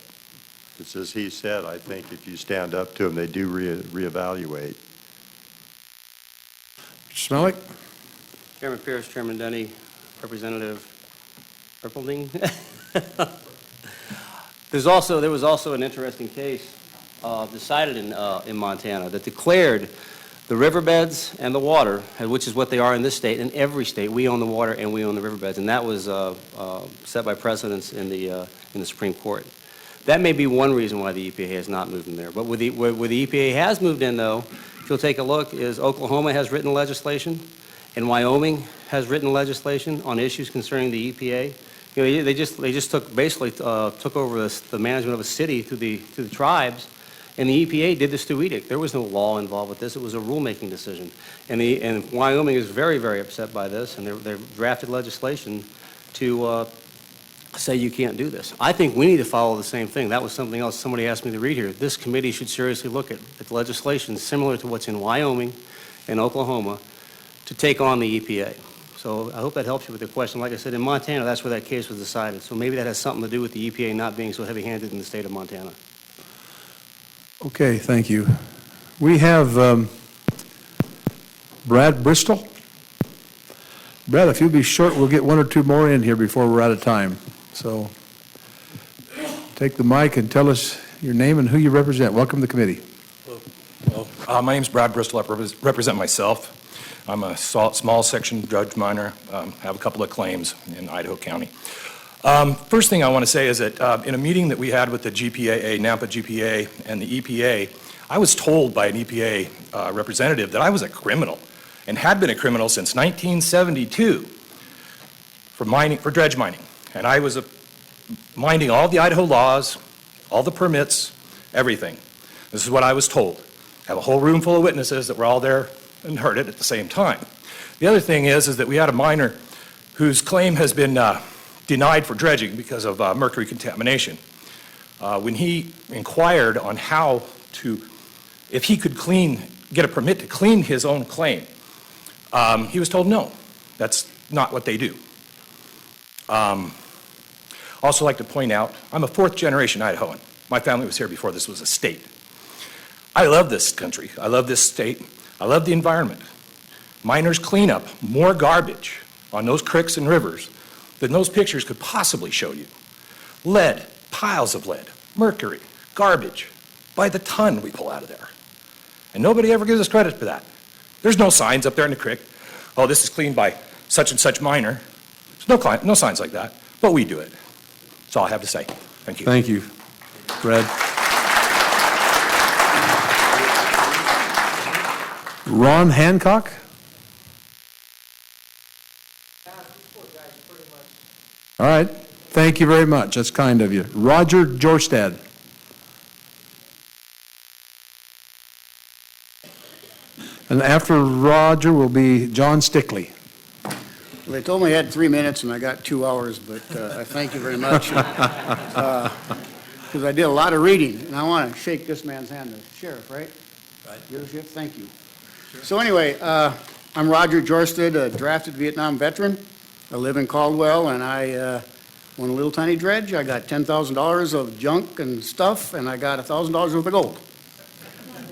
it's as he said, I think if you stand up to them, they do reevaluate. Smellick? Chairman Pierce, Chairman Denny, Representative Erpelding. There was also an interesting case decided in Montana that declared the riverbeds and the water, which is what they are in this state, in every state. We own the water and we own the riverbeds, and that was set by precedents in the Supreme Court. That may be one reason why the EPA has not moved in there. But where the EPA has moved in, though, if you'll take a look, is Oklahoma has written legislation, and Wyoming has written legislation on issues concerning the EPA. You know, they just took over the management of a city to the tribes, and the EPA did this to edict. There was no law involved with this. It was a rulemaking decision. And Wyoming is very, very upset by this, and they've drafted legislation to say you can't do this. I think we need to follow the same thing. That was something else somebody asked me to read here. This committee should seriously look at legislation similar to what's in Wyoming and Oklahoma to take on the EPA. So I hope that helps you with your question. Like I said, in Montana, that's where that case was decided. So maybe that has something to do with the EPA not being so heavy-handed in the state of Montana. Okay, thank you. We have Brad Bristol. Brad, if you'll be short, we'll get one or two more in here before we're out of time. So take the mic and tell us your name and who you represent. Welcome to the committee. My name's Brad Bristol. I represent myself. I'm a small section judge minor. Have a couple of claims in Idaho County. First thing I want to say is that in a meeting that we had with the GPAA, Nampa GPA, and the EPA, I was told by an EPA representative that I was a criminal and had been a criminal since 1972 for dredge mining. And I was minding all the Idaho laws, all the permits, everything. This is what I was told. I have a whole room full of witnesses that were all there and heard it at the same time. The other thing is that we had a miner whose claim has been denied for dredging because of mercury contamination. When he inquired on if he could get a permit to clean his own claim, he was told no, that's not what they do. Also like to point out, I'm a fourth generation Idahoan. My family was here before this was a state. I love this country. I love this state. I love the environment. Miners clean up more garbage on those creeks and rivers than those pictures could possibly show you. Lead, piles of lead, mercury, garbage, by the ton we pull out of there. And nobody ever gives us credit for that. There's no signs up there in the creek, oh, this is cleaned by such and such miner. There's no signs like that, but we do it. That's all I have to say. Thank you. Thank you, Brad. Ron Hancock? All right, thank you very much. That's kind of you. Roger Jorstad. And after Roger will be John Stickley. Well, they told me I had 3 minutes, and I got 2 hours, but I thank you very much. Because I did a lot of reading, and I want to shake this man's hand, the sheriff, right? Right. Your sheriff, thank you. Sure. So anyway, I'm Roger Jorstad, a drafted Vietnam veteran. I live in Caldwell, and I own a little tiny dredge. I got $10,000 of junk and stuff, and I got $1,000 worth of gold.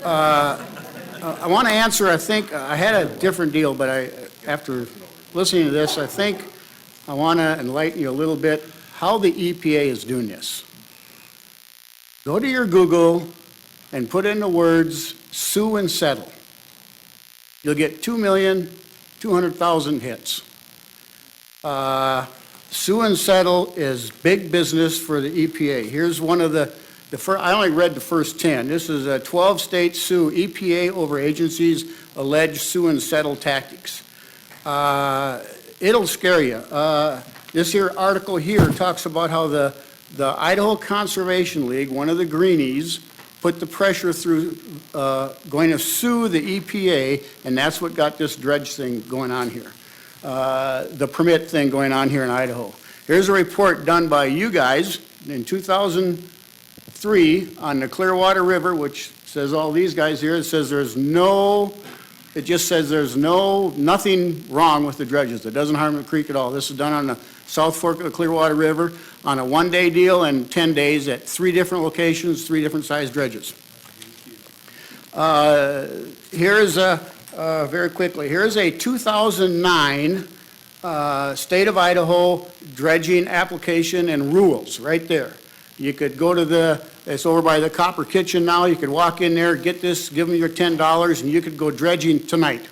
I want to answer, I think, I had a different deal, but after listening to this, I think I want to enlighten you a little bit how the EPA is doing this. Go to your Google and put in the words sue and settle. You'll get 2,200,000 hits. Sue and settle is big business for the EPA. Here's one of the first, I only read the first 10. This is a 12-state sue, EPA over agencies' alleged sue and settle tactics. It'll scare you. This here article here talks about how the Idaho Conservation League, one of the greenies, put the pressure through going to sue the EPA, and that's what got this dredge thing going on here. The permit thing going on here in Idaho. Here's a report done by you guys in 2003 on the Clearwater River, which says all these guys here. It says it just says there's nothing wrong with the dredges. It doesn't harm the creek at all. This is done on the South Fork of the Clearwater River on a one-day deal and 10 days at 3 different locations, 3 different size dredges. Here's very quickly, here's a 2009 State of Idaho dredging application and rules right there. You could go to it's over by the Copper Kitchen now. You could walk in there, get this, give them your $10, and you could go dredging tonight.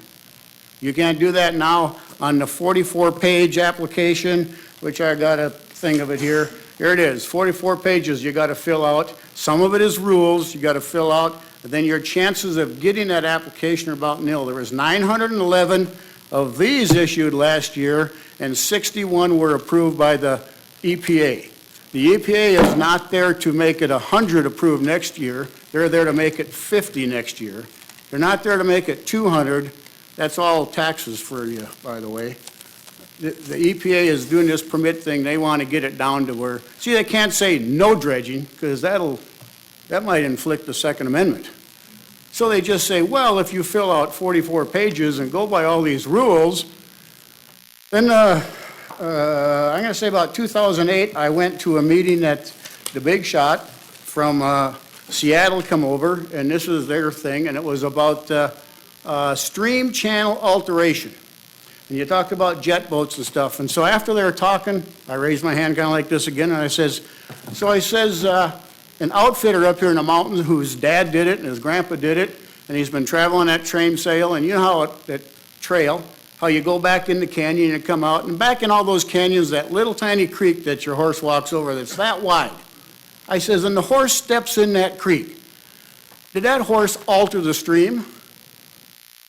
You can't do that now on the 44-page application, which I got a thing of it here. Here it is, 44 pages you got to fill out. Some of it is rules you got to fill out. And then your chances of getting that application are about nil. There was 911 of these issued last year, and 61 were approved by the EPA. The EPA is not there to make it 100 approved next year. They're there to make it 50 next year. They're not there to make it 200. That's all taxes for you, by the way. The EPA is doing this permit thing. They want to get it down to where, see, they can't say no dredging, because that might inflict the Second Amendment. So they just say, well, if you fill out 44 pages and go by all these rules, then I'm going to say about 2008, I went to a meeting that the big shot from Seattle come over, and this was their thing, and it was about stream channel alteration. And you talked about jet boats and stuff. And so after they were talking, I raised my hand kind of like this again, and I says, an outfitter up here in the mountains whose dad did it and his grandpa did it, and he's been traveling that train sail, and you know how that trail, how you go back in the canyon and come out, and back in all those canyons, that little tiny creek that your horse walks over that's that wide. I says, and the horse steps in that creek. Did that horse alter the stream? And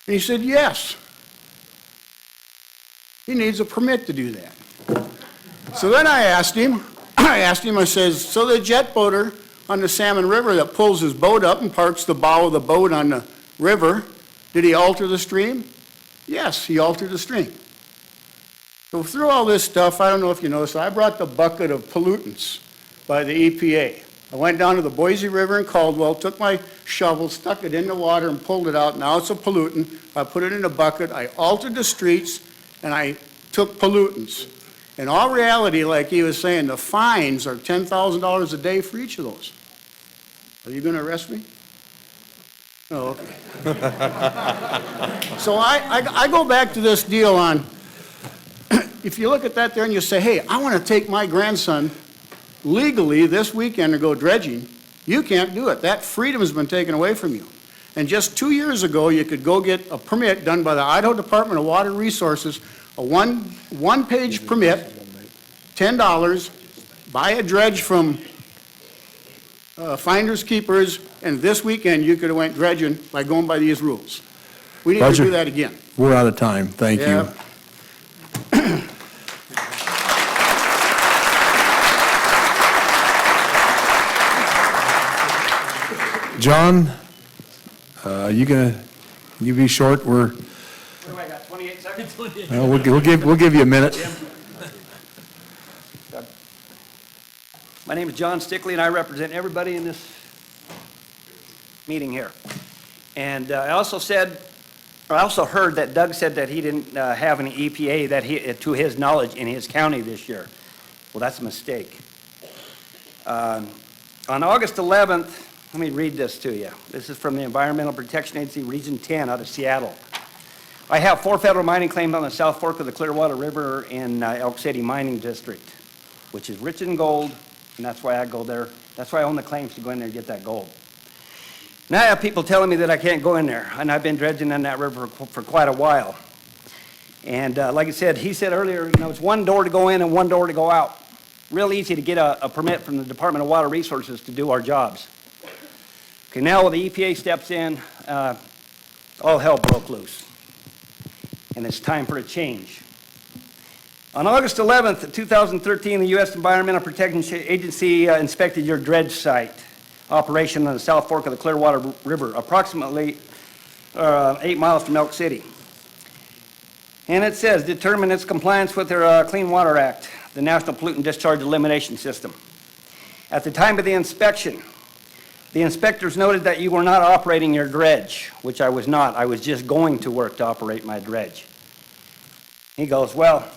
he said, yes. He needs a permit to do that. So then I asked him, I says, so the jet boater on the Salmon River that pulls his boat up and parks the bow of the boat on the river, did he alter the stream? Yes, he altered the stream. So through all this stuff, I don't know if you noticed, I brought the bucket of pollutants by the EPA. I went down to the Boise River in Caldwell, took my shovel, stuck it in the water and pulled it out. Now it's a pollutant. I put it in a bucket. I altered the streets and I took pollutants. In all reality, like he was saying, the fines are $10,000 a day for each of those. Are you going to arrest me? Oh, okay. So I go back to this deal on, if you look at that there and you say, hey, I want to take my grandson legally this weekend to go dredging, you can't do it. That freedom has been taken away from you. And just 2 years ago, you could go get a permit done by the Idaho Department of Water Resources, a one-page permit, $10, buy a dredge from Finders Keepers, and this weekend you could have went dredging by going by these rules. We need Roger. to do that again. We're out of time. Thank you. Yeah. John, you be short? What do I got, 28 seconds? We'll give you a minute. My name is John Stickley, and I represent everybody in this meeting here. And I also heard that Doug said that he didn't have any EPA to his knowledge in his county this year. Well, that's a mistake. On August 11th, let me read this to you. This is from the Environmental Protection Agency, Region 10 out of Seattle. I have 4 federal mining claims on the South Fork of the Clearwater River in Elk City Mining District, which is rich in gold, and that's why I go there. That's why I own the claims to go in there and get that gold. Now I have people telling me that I can't go in there, and I've been dredging in that river for quite a while. And like I said, he said earlier, you know, it's one door to go in and one door to go out. Real easy to get a permit from the Department of Water Resources to do our jobs. Okay, now when the EPA steps in, all hell broke loose. And it's time for a change. On August 11th, 2013, the U.S. Environmental Protection Agency inspected your dredge site operation on the South Fork of the Clearwater River, approximately 8 miles from Elk City. And it says, determine its compliance with their Clean Water Act, the National Pollutant Discharge Elimination System. At the time of the inspection, the inspectors noted that you were not operating your dredge, which I was not. I was just going to work to operate my dredge. He goes, well,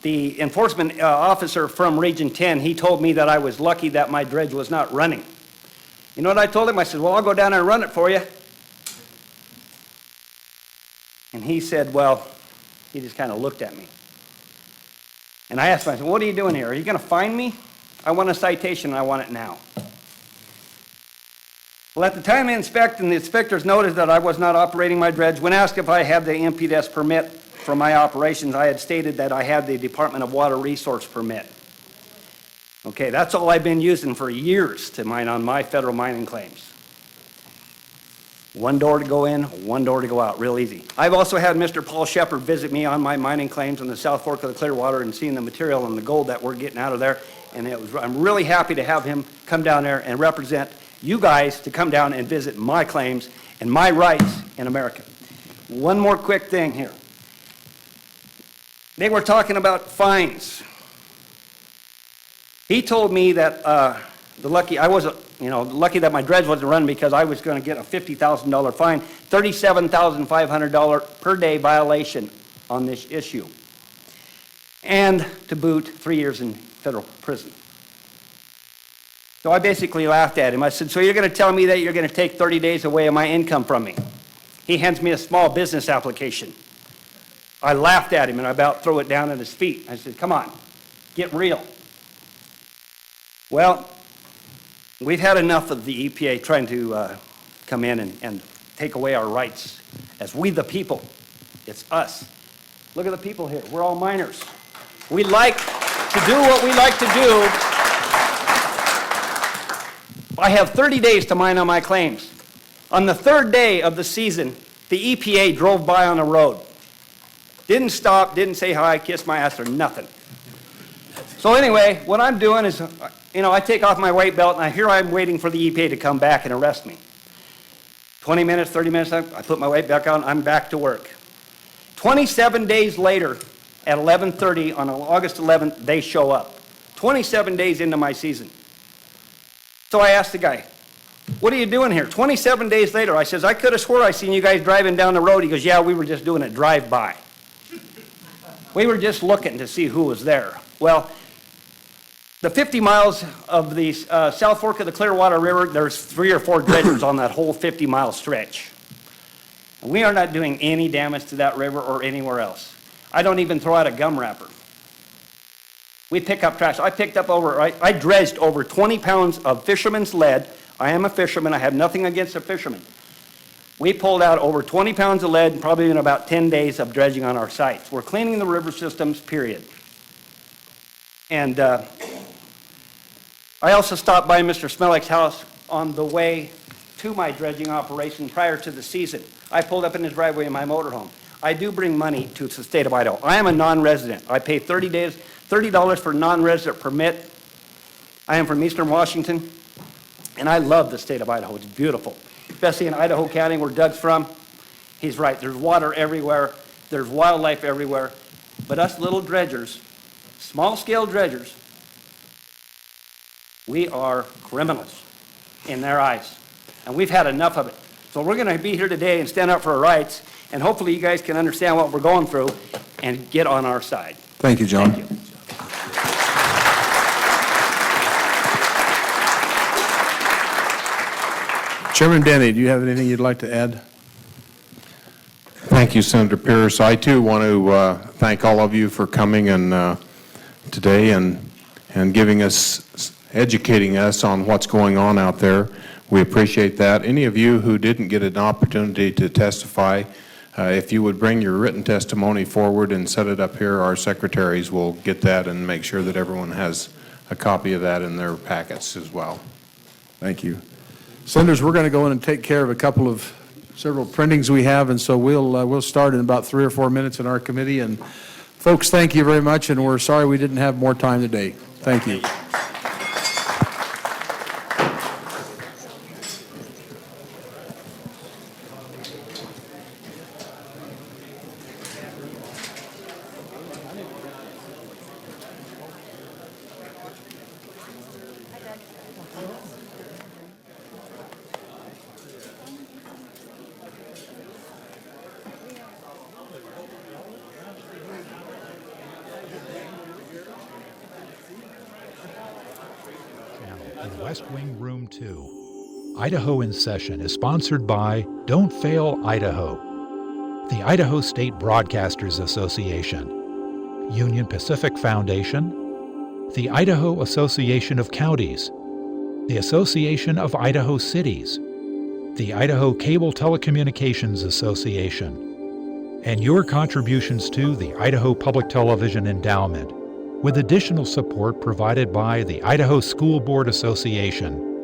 the enforcement officer from Region 10, he told me that I was lucky that my dredge was not running. You know what I told him? I said, well, I'll go down there and run it for you. And he said, well, he just kind of looked at me. And I asked him, I said, what are you doing here? Are you going to fine me? I want a citation and I want it now. Well, at the time of inspection, the inspectors noticed that I was not operating my dredge. When asked if I had the NPDES permit for my operations, I had stated that I had the Department of Water Resource permit. Okay, that's all I've been using for years to mine on my federal mining claims. One door to go in, one door to go out, real easy. I've also had Mr. Paul Shepard visit me on my mining claims on the South Fork of the Clearwater and seeing the material and the gold that we're getting out of there. And I'm really happy to have him come down there and represent you guys to come down and visit my claims and my rights in America. One more quick thing here. They were talking about fines. He told me that lucky that my dredge wasn't running because I was going to get a $50,000 fine, $37,500 per day violation on this issue. And to boot, 3 years in federal prison. So I basically laughed at him. I said, so you're going to tell me that you're going to take 30 days away of my income from me? He hands me a small business application. I laughed at him and I about threw it down at his feet. I said, come on, get real. Well, we've had enough of the EPA trying to come in and take away our rights as we the people. It's us. Look at the people here. We're all miners. We like to do what we like to do. I have 30 days to mine on my claims. On the 3rd day of the season, the EPA drove by on the road. Didn't stop, didn't say hi, kissed my ass or nothing. So anyway, what I'm doing is, I take off my weight belt and here I'm waiting for the EPA to come back and arrest me. 20 minutes, 30 minutes, I put my weight back on, I'm back to work. 27 days later, at 11:30 on August 11th, they show up. 27 days into my season. So I asked the guy, what are you doing here? 27 days later, I says, I could have swore I seen you guys driving down the road. He goes, yeah, we were just doing a drive-by. We were just looking to see who was there. Well, the 50 miles of the South Fork of the Clearwater River, there's 3 or 4 dredgers on that whole 50-mile stretch. And we are not doing any damage to that river or anywhere else. I don't even throw out a gum wrapper. We pick up trash. I dredged over 20 pounds of fisherman's lead. I am a fisherman. I have nothing against a fisherman. We pulled out over 20 pounds of lead probably in about 10 days of dredging on our sites. We're cleaning the river systems, period. And I also stopped by Mr. Smelick's house on the way to my dredging operation prior to the season. I pulled up in his driveway in my motorhome. I do bring money to the state of Idaho. I am a non-resident. I pay $30 for non-resident permit. I am from Eastern Washington, and I love the state of Idaho. It's beautiful, especially in Idaho County where Doug's from. He's right. There's water everywhere. There's wildlife everywhere. But us little dredgers, small-scale dredgers, we are criminals in their eyes, and we've had enough of it. So we're going to be here today and stand up for our rights, and hopefully you guys can understand what we're going through and get on our side. Thank you, John. Thank you. Chairman Denny, do you have anything you'd like to add? Thank you, Senator Pierce. I too want to thank all of you for coming and today and giving us, educating us on what's going on out there. We appreciate that. Any of you who didn't get an opportunity to testify, if you would bring your written testimony forward and set it up here, our secretaries will get that and make sure that everyone has a copy of that in their packets as well. Thank you. Senators, we're going to go in and take care of several printings we have, and so we'll start in about 3 or 4 minutes in our committee. And folks, thank you very much, and we're sorry we didn't have more time today. Thank you. In West Wing Room 2. Idaho in Session is sponsored by Don't Fail Idaho, the Idaho State Broadcasters Association, Union Pacific Foundation, the Idaho Association of Counties, the Association of Idaho Cities, the Idaho Cable Telecommunications Association, and your contributions to the Idaho Public Television Endowment, with additional support provided by the Idaho School Board Association.